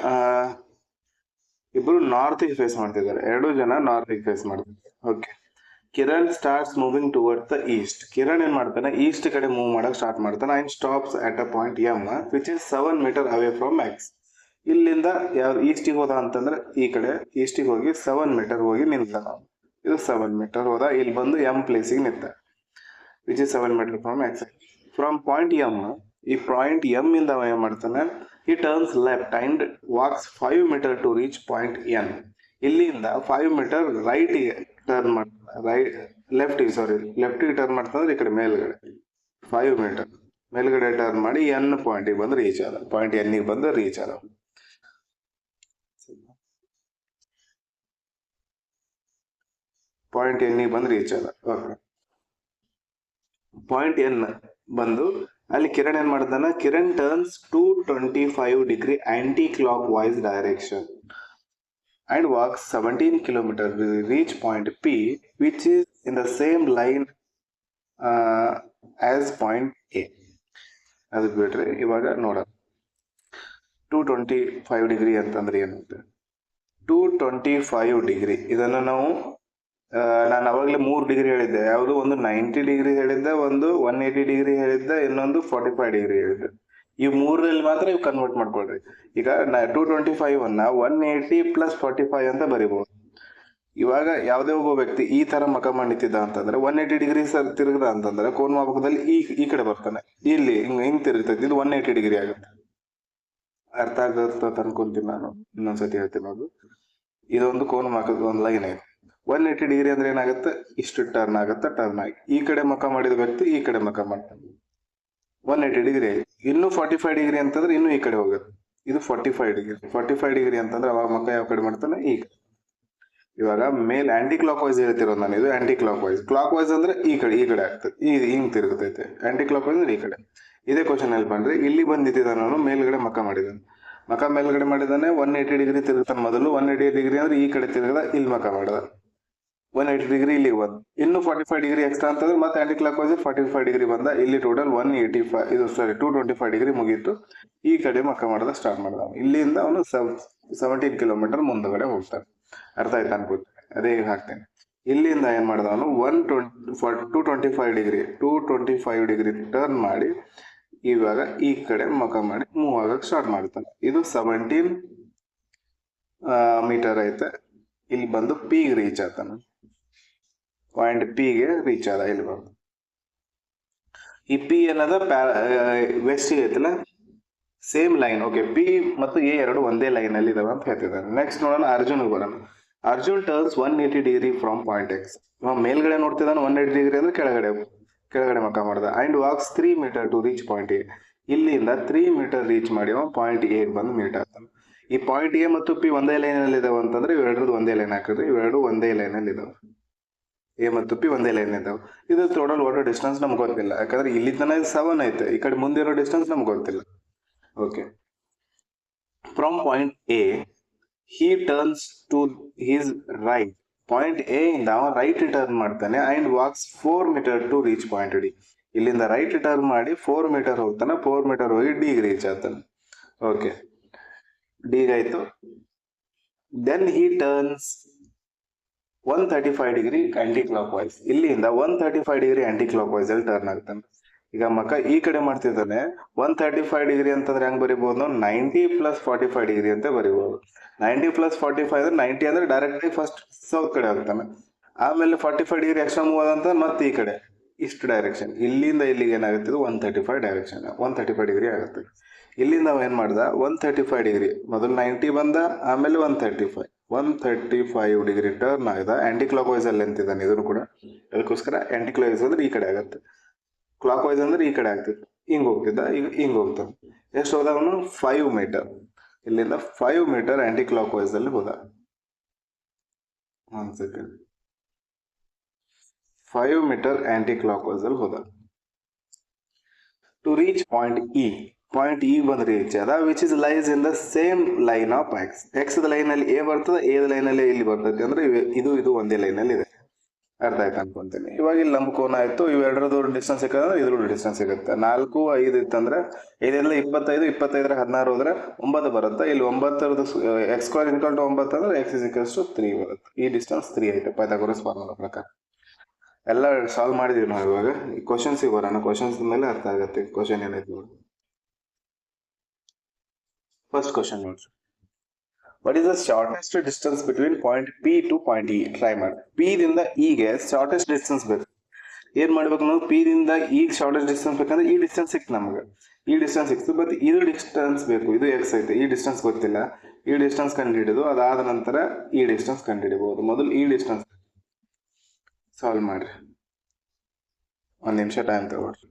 ಇಬ್ರು ನಾರ್ತ್ ಫೇಸ್ ಮಾಡ್ತಿದ್ದಾರೆ. 2 ಜನ ನಾರ್ತ್ ಫೇಸ್ ಮಾಡ್ತಿದ್ದಾರೆ. Okay, Kiran starts moving towards the east. Kiran ಏನ್ ಮಾಡ್ತಾನೆ, ಈಸ್ಟ್ ಕಡೆ ಮೂವ್ ಮಾಡಕ್ ಸ್ಟಾರ್ಟ್ ಮಾಡ್ತಾನೆ. And stops at a point M which is 7 metre away from X. ಇಲ್ಲಿಂದ ಯಾವ ಈಸ್ಟಿಗೆ ಹೋದ ಅಂತಂದ್ರೆ ಈ ಕಡೆ ಈಸ್ಟಿಗೆ ಹೋಗಿ 7 ಮೀಟರ್ ಹೋಗಿ ನಿಂತ. ಇದು 7 ಮೀಟರ್ ಹೋದ. ಇಲ್ಲಿ ಬಂದು ಎಂ ಪ್ಲೇಸಿಗೆ ನಿಂತ, which is 7 metre from X. From point M, ಈ ಪಾಯಿಂಟ್ ಎಂ ಇಂದ ಏನ್ ಮಾಡ್ತಾನೆ, he turns left and walks 5 meter to reach point N. ಇಲ್ಲಿಂದ 5 ಮೀಟರ್ ರೈಟ್ ಟರ್ನ್ ಮಾಡ್ತಾನೆ. ಲೆಫ್ಟಿಗೆ ಟರ್ನ್ ಮಾಡ್ತಾನೆ. ಈ ಕಡೆ ಮೇಲ್ಗಡೆ 5 ಮೀಟರ್ ಮೇಲ್ಗಡೆ ಟರ್ನ್ ಮಾಡಿ ಎನ್ ಪಾಯಿಂಟಿಗೆ ಬಂದು ರೀಚ್ ಆದ. ಪಾಯಿಂಟ್ ಎನ್ ಗೆ ಬಂದು ರೀಚ್ ಆದ. ಪಾಯಿಂಟ್ ಎನ್ ಗೆ ಬಂದು ರೀಚ್ ಆದ. ಓಕೆ, ಪಾಯಿಂಟ್ ಎನ್ ಬಂದು ಅಲ್ಲಿ ಕಿರಣ್ ಏನ್ ಮಾಡ್ತಾನ, Kiran turns 225 degree anticlockwise direction and walks 17 kilometers to reach point P, which is in the same line as point A. ಅದು ಬಿಟ್ರೆ ಇವಾಗ ನೋಡ 225 ಡಿಗ್ರಿ ಅಂತಂದ್ರೆ ಏನಂತೆ, 225 ಡಿಗ್ರಿ ಇದನ್ನು ನಾವು ನಾನು ಅವಾಗಲೇ 3 ಡಿಗ್ರಿ ಹೇಳಿದ್ದೆ. ಯಾವುದು, ಒಂದು 90 ಡಿಗ್ರಿ ಹೇಳಿದ್ದೆ, ಒಂದು 180 ಡಿಗ್ರಿ ಹೇಳಿದ್ದೆ, ಇನ್ನೊಂದು 45 ಡಿಗ್ರಿ ಹೇಳಿದ್ದೆ. ಈ 3ರಲ್ಲಿ ಮಾತ್ರ ಇವು ಕನ್ವರ್ಟ್ ಮಾಡ್ಕೊಳ್ರಿ. ಈಗ 225 ಅನ್ನ 180 ಪ್ಲಸ್ 45 ಅಂತ ಬರಿಬಹುದು. ಇವಾಗ ಯಾವುದೇ ಒಬ್ಬ ವ್ಯಕ್ತಿ ಈ ತರ ಮಕ ಮಾಡಿತಿದ್ದ ಅಂತಂದ್ರೆ 180 ಡಿಗ್ರಿ ತಿರುಗದ ಅಂತಂದ್ರೆ ಕೋನ ಮಾಪಕದಲ್ಲಿ ಈ ಕಡೆ ಬರ್ತಾನೆ. ಇಲ್ಲಿ ಹಿಂಗ್ ತಿರುಗ್ತೈತಿ. ಇದು 180 ಡಿಗ್ರಿ ಆಗುತ್ತೆ. ಅರ್ಥ ಆಗುತ್ತೆ ಅನ್ಕೊಂತೀನಿ ನಾನು. ಇನ್ನೊಂದ್ಸತಿ ಹೇಳ್ತೀನಿ ನೋಡು. ಇದೊಂದು ಕೋನ ಮಾಪಕದ ಒಂದು ಲೈನ್ ಐತೆ. 180 ಡಿಗ್ರಿ ಅಂದ್ರೆ ಏನಾಗುತ್ತೆ, ಇಷ್ಟು ಟರ್ನ್ ಆಗುತ್ತೆ. ಟರ್ನ್ ಆಗಿ ಈ ಕಡೆ ಮಕ ಮಾಡಿದ ವ್ಯಕ್ತಿ ಈ ಕಡೆ ಮಕ ಮಾಡ್ತಾನೆ. 180 ಡಿಗ್ರಿ. ಇನ್ನು 45 ಡಿಗ್ರಿ ಅಂತಂದ್ರೆ ಇನ್ನು ಈ ಕಡೆ ಹೋಗುತ್ತೆ. ಇದು 45 ಡಿಗ್ರಿ ಅಂತಂದ್ರೆ ಅವಾಗ ಮಕ ಯಾವ ಕಡೆ ಮಾಡ್ತಾನೆ, ಈ ಕಡೆ. ಇವಾಗ ಮೇಲೆ ಆಂಟಿ ಕ್ಲಾಕ್ ವೈಸ್ ಹೇಳ್ತಿರೋದು ನಾನು. ಇದು ಆಂಟಿ ಕ್ಲಾಕ್ ವೈಸ್ ಅಂದ್ರೆ ಈ ಕಡೆ ಆಗ್ತದೆ. ಹಿಂಗ್ ತಿರುಗುತ್ತೈತೆ. ಆಂಟಿ ಕ್ಲಾಕ್ ವೈಸ್ ಅಂದ್ರೆ ಈ ಕಡೆ. ಇದೇ ಕ್ವಶನ್ ಅಲ್ಲಿ ಬಂದ್ರೆ ಇಲ್ಲಿ ಬಂದಿದ್ದ ನಾನು ಮೇಲ್ಗಡೆ ಮಕ ಮಾಡಿದ್ದಾನೆ. ಮಕ ಮೇಲ್ಗಡೆ ಮಾಡಿದಾನೆ. 180 ಡಿಗ್ರಿ ತಿರುಗ್ತಾನೆ ಮೊದಲು. 180 ಡಿಗ್ರಿ ಅಂದ್ರೆ ಈ ಕಡೆ ತಿರುಗದ, ಇಲ್ಲಿ ಮಕ ಮಾಡಿದ. 180 ಡಿಗ್ರಿ ಇಲ್ಲಿಗೆ ಬಂದ, ಇನ್ನು 45 ಡಿಗ್ರಿ ಎಕ್ಸ್ಟ್ರಾ ಅಂತಂದ್ರೆ ಮತ್ತೆ ಆಂಟಿ ಕ್ಲಾಕ್ ವೈಸ್ 45 ಡಿಗ್ರಿ ಬಂದ. ಇಲ್ಲಿ ಟೋಟಲ್ 185 ಇದು ಸಾರಿ 225 ಡಿಗ್ರಿ ಮುಗೀತು. ಈ ಕಡೆ ಮಕ್ಕ ಮಾಡೋದ ಸ್ಟಾರ್ಟ್ ಮಾಡ್ದ. ಇಲ್ಲಿಂದ ಅವನು 17 ಕಿಲೋಮೀಟರ್ ಮುಂದಗಡೆ ಹೋಗ್ತಾನೆ. ಅರ್ಥ ಆಯ್ತು ಅನ್ಕೋತೀನಿ. ಅದೇ ಈಗ ಹಾಕ್ತೇನೆ. ಇಲ್ಲಿಂದ ಏನ್ ಮಾಡ್ದ ಅವನು 225 ಡಿಗ್ರಿ ಟರ್ನ್ ಮಾಡಿ ಇವಾಗ ಈ ಕಡೆ ಮಕ ಮಾಡಿ ಮೂವ್ ಆಗಕ್ಕೆ ಸ್ಟಾರ್ಟ್ ಮಾಡ್ತಾನೆ. ಇದು 17 ಮೀಟರ್ ಐತೆ. ಇಲ್ಲಿ ಬಂದು ಪಿಗೆ ರೀಚ್ ಆಗ್ತಾನ. ಪಾಯಿಂಟ್ ಪಿಗೆ ರೀಚ್ ಆದ. ಇಲ್ಲಿ ಬಂದು ಈ ಪಿ ಏನದ ವೆಸ್ಟ್ ಐತಲ್ಲ, ಸೇಮ್ ಲೈನ್. ಓಕೆ, ಪಿ ಮತ್ತು ಎ ಎರಡು ಒಂದೇ ಲೈನ್ ಅಲ್ಲಿ ಇದಾವೆ ಅಂತ ಹೇಳ್ತಿದ್ದಾರೆ. ನೆಕ್ಸ್ಟ್ ನೋಡೋಣ ಅರ್ಜುನ್ ಬರೋಣ. Arjun turns 180 degree from point X. ಮೇಲ್ಗಡೆ ನೋಡ್ತಿದ್ದಾನೆ 180 ಡಿಗ್ರಿ ಅಂದ್ರೆ ಕೆಳಗಡೆ ಮಕ ಮಾಡ್ದ. And walks 3 metre to reach point A. ಇಲ್ಲಿಂದ 3 ಮೀಟರ್ ರೀಚ್ ಮಾಡಿ ಪಾಯಿಂಟ್ ಎ ಬಂದು ಮೀಟ್ ಆಗ್ತಾನೆ. ಈ ಪಾಯಿಂಟ್ ಎ ಮತ್ತು ಪಿ ಒಂದೇ ಲೈನ್ ಅಲ್ಲಿ ಇದಾವೆ ಅಂತಂದ್ರೆ ಇವೆರಡು ಒಂದೇ ಲೈನ್ ಹಾಕಿದ್ರೆ ಇವೆರಡು ಒಂದೇ ಲೈನ್ ಅಲ್ಲಿ ಇದಾವೆ. ಎ ಮತ್ತು ಪಿ ಒಂದೇ ಲೈನ್ ಇದಾವೆ. ಇದು ಟೋಟಲ್ ವಾಟರ್ ಡಿಸ್ಟೆನ್ಸ್ ನಮ್ಗೆ ಗೊತ್ತಿಲ್ಲ, ಯಾಕಂದ್ರೆ ಇಲ್ಲಿ ತನಕ 7 ಐತೆ. ಈ ಕಡೆ ಮುಂದಿರೋ ಡಿಸ್ಟೆನ್ಸ್ ನಮ್ಗೆ ಗೊತ್ತಿಲ್ಲ. Okay, from point A he turns to his right. Point A ಇಂದ ಅವ ರೈಟ್ ಟರ್ನ್ ಮಾಡ್ತಾನೆ and walks 4 metre to reach point D. ಇಲ್ಲಿಂದ ರೈಟ್ ಟರ್ನ್ ಮಾಡಿ 4 ಮೀಟರ್ ಹೋಗ್ತಾನೆ. 4 ಮೀಟರ್ ಹೋಗಿ ಡಿಗೆ ರೀಚ್ ಆಗ್ತಾನೆ. ಓಕೆ, ಡಿಗೆ ಆಯ್ತು. Then he turns 135 degree anticlockwise. ಇಲ್ಲಿಂದ 135 ಡಿಗ್ರಿ ಆಂಟಿ ಕ್ಲಾಕ್ ವೈಸ್ ಅಲ್ಲಿ ಟರ್ನ್ ಆಗ್ತಾನೆ. ಈಗ ಮಕ್ಕ ಈ ಕಡೆ ಮಾಡ್ತಿದ್ದಾನೆ. 135 ಡಿಗ್ರಿ ಅಂತಂದ್ರೆ ಹೆಂಗ್ ಬರಿಬಹುದು ನಾವು? 90 ಪ್ಲಸ್ 45 ಡಿಗ್ರಿ ಅಂತ ಬರಿಬಹುದು. 90 ಪ್ಲಸ್ 45 ಅಂದ್ರೆ 90 ಅಂದ್ರೆ ಡೈರೆಕ್ಟ್ ಫಸ್ಟ್ ಸೌತ್ ಕಡೆ ಹೋಗ್ತಾನೆ. ಆಮೇಲೆ 45 ಡಿಗ್ರಿ ಎಕ್ಸ್ಟ್ರಾ ಮೂವ್ ಆದಂತ ಮತ್ತೆ ಈ ಕಡೆ ಇಷ್ಟು ಡೈರೆಕ್ಷನ್. ಇಲ್ಲಿಂದ ಇಲ್ಲಿಗೆ ಏನಾಗುತ್ತೆ? 135 ಡೈರೆಕ್ಷನ್ 135 ಡಿಗ್ರಿ ಆಗುತ್ತೆ. ಇಲ್ಲಿಂದ ಅವ ಏನ್ ಮಾಡ್ದ? 135 ಡಿಗ್ರಿ ಮೊದಲು 90 ಬಂದ, ಆಮೇಲೆ 135 ಡಿಗ್ರಿ ಟರ್ನ್ ಆಗಿದೆ. ಆಂಟಿ ಕ್ಲಾಕ್ ವೈಸ್ ಅಲ್ಲಿ ಅಂತಿದ್ದಾನೆ. ಇದನ್ನು ಕೂಡ ಅದಕ್ಕೋಸ್ಕರ ಆಂಟಿ ಕ್ಲಾಕ್ ವೈಸ್ ಅಂದ್ರೆ ಈ ಕಡೆ ಆಗುತ್ತೆ, ಕ್ಲಾಕ್ ವೈಸ್ ಅಂದ್ರೆ ಈ ಕಡೆ ಆಗ್ತಿತ್ತು. ಹಿಂಗ್ ಹೋಗ್ತಿದ್ದ, ಈಗ ಹಿಂಗ್ ಹೋಗ್ತಾನೆ. ಎಷ್ಟು ಹೋದ ಅವನು? 5 ಮೀಟರ್. ಇಲ್ಲಿಂದ 5 ಮೀಟರ್ ಆಂಟಿ ಕ್ಲಾಕ್ ವೈಸ್ ಅಲ್ಲಿ ಹೋದ. 1 second. 5 metre anticlockwise ಅಲ್ಲಿ ಹೋದ to reach point E. Point E ಬಂದು ರೀಚ್ ಆದ, which is lies in the same line of X. X line ಅಲ್ಲಿ ಎ ಬರ್ತದೆ, ಎ ಲೈನ್ ಅಲ್ಲಿ ಇಲ್ಲಿ ಬರ್ತದೆ. ಅಂದ್ರೆ ಇದು ಒಂದೇ ಲೈನ್ ಅಲ್ಲಿ ಇದೆ. ಅರ್ಥ ಆಯ್ತು ಅನ್ಕೊಂತೀನಿ. ಇವಾಗ ಇಲ್ಲಿ ಲಂಬಕೋನ ಆಯ್ತು. ಇವೆರಡರದ್ದು ಡಿಸ್ಟೆನ್ಸ್ ಸಿಕ್ಕಂದ್ರೆ ಇದ್ರದ್ದು ಡಿಸ್ಟೆನ್ಸ್ ಸಿಗುತ್ತೆ. 4, 5 ಇತ್ತಂದ್ರೆ 5 25, 25 16 ಹೋದ್ರೆ 9 ಬರುತ್ತೆ. ಇಲ್ಲಿ 9 ಎಕ್ಸ್ ಸ್ಕ್ವೇರ್ ಇನ್ಕಲ್ ಟು 9 ಅಂದ್ರೆ ಎಕ್ಸ್ ಇಸ್ ಈಕ್ವಲ್ಸ್ ಟು 3 ಬರುತ್ತೆ. ಈ ಡಿಸ್ಟೆನ್ಸ್ 3 ಐತೆ ಪೈಥಾಗೋರಸ್ ಫಾರ್ಮುಲಾ ಪ್ರಕಾರ. ಎಲ್ಲ ಸಾಲ್ವ್ ಮಾಡಿದೀವಿ ನಾವು. ಇವಾಗ ಈ ಕ್ವಶನ್ಸ್ ಬರೋಣ. ಕ್ವಶನ್ಸ್ ಮೇಲೆ ಅರ್ಥ ಆಗುತ್ತೆ ಕ್ವಶನ್ ಏನೈತೆ ನೋಡಿ. ಫಸ್ಟ್ ಕ್ವಶನ್ ನೋಡ್ರಿ. What is the shortest distance between point P to point E? Try ಮಾಡಿ. ಪಿ ದಿಂದ ಇಗೆ ಶಾರ್ಟೆಸ್ಟ್ ಡಿಸ್ಟೆನ್ಸ್ ಬೇಕು. ಏನ್ ಮಾಡ್ಬೇಕು ನಾವು? ಪಿ ದಿಂದ ಈಗ ಶಾರ್ಟೆಸ್ಟ್ ಡಿಸ್ಟೆನ್ಸ್ ಬೇಕಂದ್ರೆ ಈ ಡಿಸ್ಟೆನ್ಸ್ ಸಿಕ್ತು ನಮ್ಗೆ. ಈ ಡಿಸ್ಟೆನ್ಸ್ ಸಿಕ್ತು, ಬಟ್ ಇದು ಡಿಸ್ಟೆನ್ಸ್ ಬೇಕು. ಇದು ಎಕ್ಸ್ ಐತೆ, ಈ ಡಿಸ್ಟೆನ್ಸ್ ಗೊತ್ತಿಲ್ಲ. ಈ ಡಿಸ್ಟೆನ್ಸ್ ಕಂಡು ಹಿಡಿದು ಅದಾದ ನಂತರ ಈ ಡಿಸ್ಟೆನ್ಸ್ ಕಂಡು ಹಿಡಿಬಹುದು. ಮೊದಲು ಈ ಡಿಸ್ಟೆನ್ಸ್ ಸಾಲ್ವ್ ಮಾಡ್ರಿ. 1 ನಿಮಿಷ ಟೈಮ್ ತಗೊಳ್ರಿ.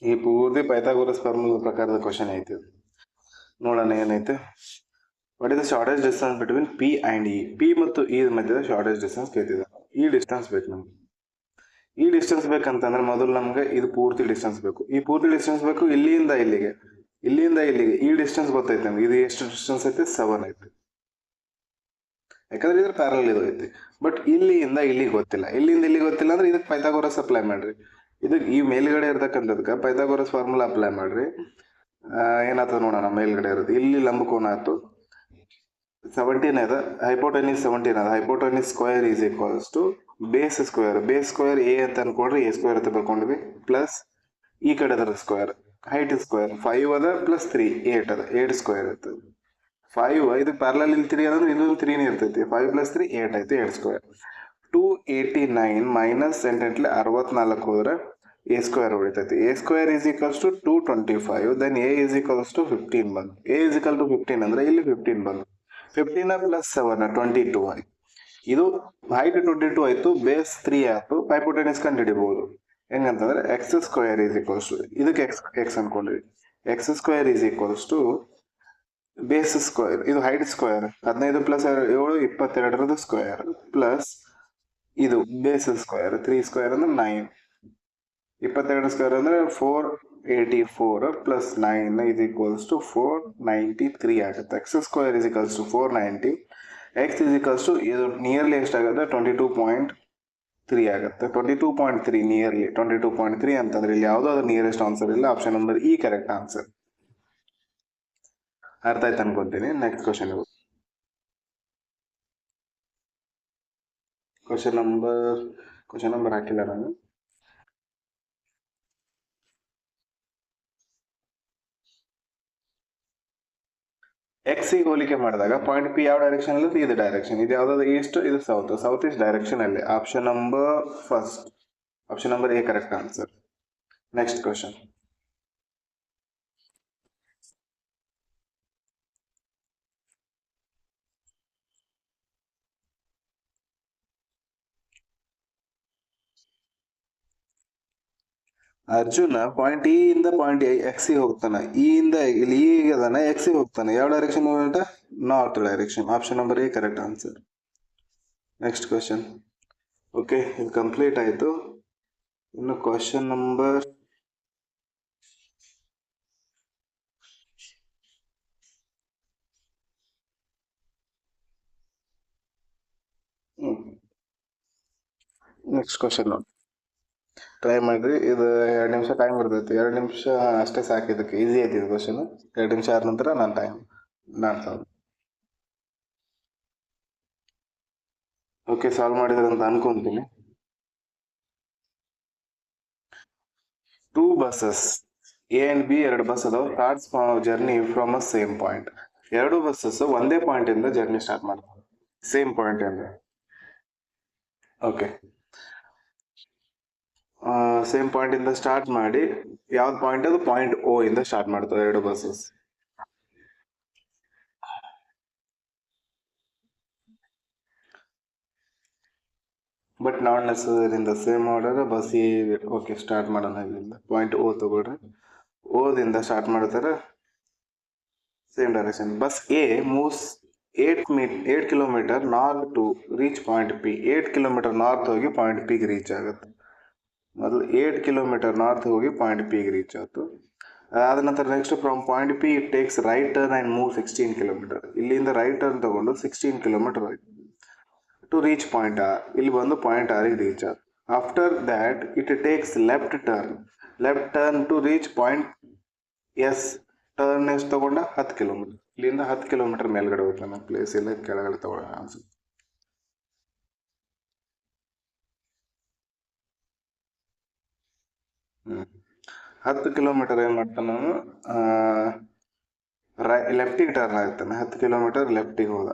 ಈ ಪೂರ್ತಿ ಪೈಥಾಗೋರಸ್ ಫಾರ್ಮುಲಾ ಪ್ರಕಾರದ ಕ್ವಶನ್ ಐತಿ. ನೋಡೋಣ ಏನೈತೆ. What is the shortest distance between P and E? P ಮತ್ತು ಇ ಮಧ್ಯದ ಶಾರ್ಟೆಸ್ಟ್ ಡಿಸ್ಟೆನ್ಸ್ ಕೇಳ್ತಿದ್ದಾರೆ. ಈ ಡಿಸ್ಟೆನ್ಸ್ ಬೇಕು ನಮ್ಗೆ. ಈ ಡಿಸ್ಟೆನ್ಸ್ ಬೇಕಂತಂದ್ರೆ ಮೊದಲು ನಮ್ಗೆ ಇದು ಪೂರ್ತಿ ಡಿಸ್ಟೆನ್ಸ್ ಬೇಕು. ಈ ಪೂರ್ತಿ ಡಿಸ್ಟೆನ್ಸ್ ಬೇಕು ಇಲ್ಲಿಂದ ಇಲ್ಲಿಗೆ, ಇಲ್ಲಿಂದ ಇಲ್ಲಿಗೆ. ಈ ಡಿಸ್ಟೆನ್ಸ್ ಗೊತ್ತೈತೆ ನಮ್ಗೆ. ಇದು ಎಷ್ಟು ಡಿಸ್ಟೆನ್ಸ್ ಐತೆ? 7 ಐತೆ, ಯಾಕಂದ್ರೆ ಇದ್ರ ಪ್ಯಾರಲ್ ಇದು ಐತಿ. ಬಟ್ ಇಲ್ಲಿಂದ ಇಲ್ಲಿಗೆ ಗೊತ್ತಿಲ್ಲ. ಇಲ್ಲಿಂದ ಇಲ್ಲಿಗೆ ಗೊತ್ತಿಲ್ಲ ಅಂದ್ರೆ ಇದಕ್ಕೆ ಪೈಥಾಗೋರಸ್ ಅಪ್ಲೈ ಮಾಡ್ರಿ. ಇದಕ್ಕೆ ಈ ಮೇಲ್ಗಡೆ ಇರ್ತಕ್ಕಂಥದಕ್ಕೆ ಪೈಥಾಗೋರಸ್ ಫಾರ್ಮುಲಾ ಅಪ್ಲೈ ಮಾಡ್ರಿ. ಏನಾಗ್ತದೆ ನೋಡೋಣ. ಮೇಲ್ಗಡೆ ಇರೋದು ಇಲ್ಲಿ ಲಂಬಕೋನ ಆಯ್ತು 17 ಅದ, ಹೈಪೋಟೆನಿಸ್ 17 ಅದ. Hypotenuse square is equals to base square A ಅಂತ ಅನ್ಕೊಂಡ್ರೆ ಎ ಸ್ಕ್ವೇರ್ ಅಂತ ಬರ್ಕೊಂಡ್ವಿ, ಪ್ಲಸ್ ಈ ಕಡೆ ಅದರ ಸ್ಕ್ವೇರ್ ಹೈಟ್ ಸ್ಕ್ವೇರ್ 5 ಅದ ಪ್ಲಸ್ 3 8 ಅದ, 8 ಸ್ಕ್ವೇರ್ ಇರ್ತದೆ. 5 ಇದಕ್ಕೆ ಪ್ಯಾರಲಲ್ ಇಲ್ಲಿ 3 ಅಂದ್ರೆ ಇನ್ನೊಂದು 3 ಇರ್ತೈತಿ. 5 ಪ್ಲಸ್ 3 8 ಆಯ್ತು, 8 ಸ್ಕ್ವೇರ್. 289 ಮೈನಸ್ 8 64 ಹೋದ್ರೆ ಎ ಸ್ಕ್ವೇರ್ ಉಳಿತೈತಿ. A square is equals to 225. Then A is equals to 15 ಬಂತು. ಎ ಈಸ್ ಈಕ್ವಲ್ ಟು 15 ಅಂದ್ರೆ ಇಲ್ಲಿ 15 ಬಂತು. 15 ಪ್ಲಸ್ 7 22 ಆಯ್ತು. ಇದು ಹೈಟ್ 22 ಆಯ್ತು, ಬೇಸ್ 3 ಆಯ್ತು. ಹೈಪೋಟೆನಿಸ್ ಕಂಡು ಹಿಡಿಬಹುದು ಹೆಂಗಂತಂದ್ರೆ X square is equals to ಇದಕ್ಕೆ ಎಕ್ಸ್ ಅನ್ಕೊಂಡ್ರಿ. X square is equals to base square, ಇದು height square 15 plus 7 22 square, plus ಇದು ಬೇಸ್ ಸ್ಕ್ವೇರ್ 3 ಸ್ಕ್ವೇರ್ ಅಂದ್ರೆ 9. 22 ಸ್ಕ್ವೇರ್ ಅಂದ್ರೆ 484 ಪ್ಲಸ್ 9 is equals to 493 ಆಗುತ್ತೆ. X square is equals to 490. X is equals to ಇದು nearly ಎಷ್ಟಾಗುತ್ತೆ 22.3 ಆಗುತ್ತೆ. 22.3 nearly 22.3 ಅಂತಂದ್ರೆ ಇಲ್ಲಿ ಯಾವುದಾದ್ರು ನಿಯರೆಸ್ಟ್ ಆನ್ಸರ್ ಇಲ್ಲ. Option number E correct answer. ಅರ್ಥ ಆಯ್ತು ಅನ್ಕೊಂತೀನಿ. ನೆಕ್ಸ್ಟ್ ಕ್ವಶನ್ ನಂಬರ್ ಹಾಕಿಲ್ಲ ನಾನು. ಎಕ್ಸ್ ಗೆ ಹೋಲಿಕೆ ಮಾಡಿದಾಗ ಪಾಯಿಂಟ್ ಪಿ ಯಾವ ಡೈರೆಕ್ಷನ್ ಅಲ್ಲಿ ಇದು ಡೈರೆಕ್ಷನ್, ಇದು ಯಾವ್ದಾದ್ರು ಈಸ್ಟ್, ಇದು ಸೌತ್ ಈಸ್ಟ್ ಡೈರೆಕ್ಷನ್ ಅಲ್ಲಿ. Option number A correct answer. Next question. Arjuna point E ಇಂದ ಪಾಯಿಂಟ್ ಎಕ್ಸ್ ಗೆ ಹೋಗ್ತಾನೆ. ಇ ಇಂದ ಇಲ್ಲಿ ಇ ಅದಾನ, ಎಕ್ಸ್ ಗೆ ಹೋಗ್ತಾನೆ. ಯಾವ ಡೈರೆಕ್ಷನ್ ಹೋಗ್ಬಿಟ್ಟ? North direction. Option number A correct answer. Next question. Okay, ಇದು ಕಂಪ್ಲೀಟ್ ಆಯ್ತು. ಇನ್ನು ಕ್ವಶನ್ ನಂಬರ್ ನೆಕ್ಸ್ಟ್ ಕ್ವಶನ್ ನೋಡಿ, ಟ್ರೈ ಮಾಡಿರಿ. ಇದು 2 ನಿಮಿಷ ಟೈಮ್ ಬರ್ತೈತಿ. 2 ನಿಮಿಷ ಅಷ್ಟೇ ಸಾಕು. ಇದಕ್ಕೆ ಈಸಿ ಐತಿ ಇದು ಕ್ವಶನ್. 2 ನಿಮಿಷ ಆದ ನಂತರ ನಾನು ಟೈಮ್ ಮಾಡ್ತಾವೆ. ಓಕೆ, ಸಾಲ್ವ್ ಮಾಡಿದ್ರೆ ಅಂತ ಅನ್ಕೊಂತೀನಿ. 2 buses A and B, 2 bus ಅದಾವ. Starts journey from a same point. 2 buses ಒಂದೇ ಪಾಯಿಂಟ್ ಇಂದ ಜರ್ನಿ ಸ್ಟಾರ್ಟ್ ಮಾಡ್ತಾರೆ, ಸೇಮ್ ಪಾಯಿಂಟ್ ಇಂದ. ಓಕೆ, ಸೇಮ್ ಪಾಯಿಂಟ್ ಇಂದ ಸ್ಟಾರ್ಟ್ ಮಾಡಿ ಯಾವ್ದು ಪಾಯಿಂಟ್ ಅದು ಪಾಯಿಂಟ್ ಓ ಇಂದ ಸ್ಟಾರ್ಟ್ ಮಾಡ್ತಾರೆ 2 buses. But not necessary in the same order. Bus A, okay start ಮಾಡೋಣ. ಇಲ್ಲಿಂದ ಪಾಯಿಂಟ್ ಓ ತಗೊಳ್ರಿ. ಓದಿಂದ ಸ್ಟಾರ್ಟ್ ಮಾಡ್ತಾರೆ, same direction. Bus A moves 8 kilometre north to reach point P. 8 kilometre north ಹೋಗಿ ಪಾಯಿಂಟ್ ಪಿಗೆ ರೀಚ್ ಆಗುತ್ತೆ. ಮೊದಲು 8 ಕಿಲೋಮೀಟರ್ ನಾರ್ತ್ ಹೋಗಿ ಪಾಯಿಂಟ್ ಪಿಗೆ ರೀಚ್ ಆಯ್ತು. ಅದ ನಂತರ next from point P it takes right turn and move 16 kilometre. ಇಲ್ಲಿಂದ ರೈಟ್ ಟರ್ನ್ ತಗೊಂಡು 16 ಕಿಲೋಮೀಟರ್ ಹೋಯ್ತು ಟು ರೀಚ್ ಪಾಯಿಂಟ್ ಆರ್. ಇಲ್ಲಿ ಬಂದು ಪಾಯಿಂಟ್ ಆರ್ಗೆ ರೀಚ್ ಆಯ್ತು. After that it takes left turn to reach point S. Turn ಎಷ್ಟು ತಗೊಂಡ 10 kilometre. ಇಲ್ಲಿಂದ 10 ಕಿಲೋಮೀಟರ್ ಮೇಲ್ಗಡೆ ಹೋಗ್ತಾನೆ. ನಮ್ಮ ಪ್ಲೇಸ್ ಇಲ್ಲ, ಕೆಳಗಡೆ ತಗೊಳ್ಳೋಣ ಅನ್ಸುತ್ತೆ. ಹ್ಮ್ 10 ಕಿಲೋಮೀಟರ್ ಏನ್ ಮಾಡ್ತಾನ, ಲೆಫ್ಟಿಗೆ ಟರ್ನ್ ಆಗ್ತಾನೆ. 10 ಕಿಲೋಮೀಟರ್ ಲೆಫ್ಟಿಗೆ ಹೋದ.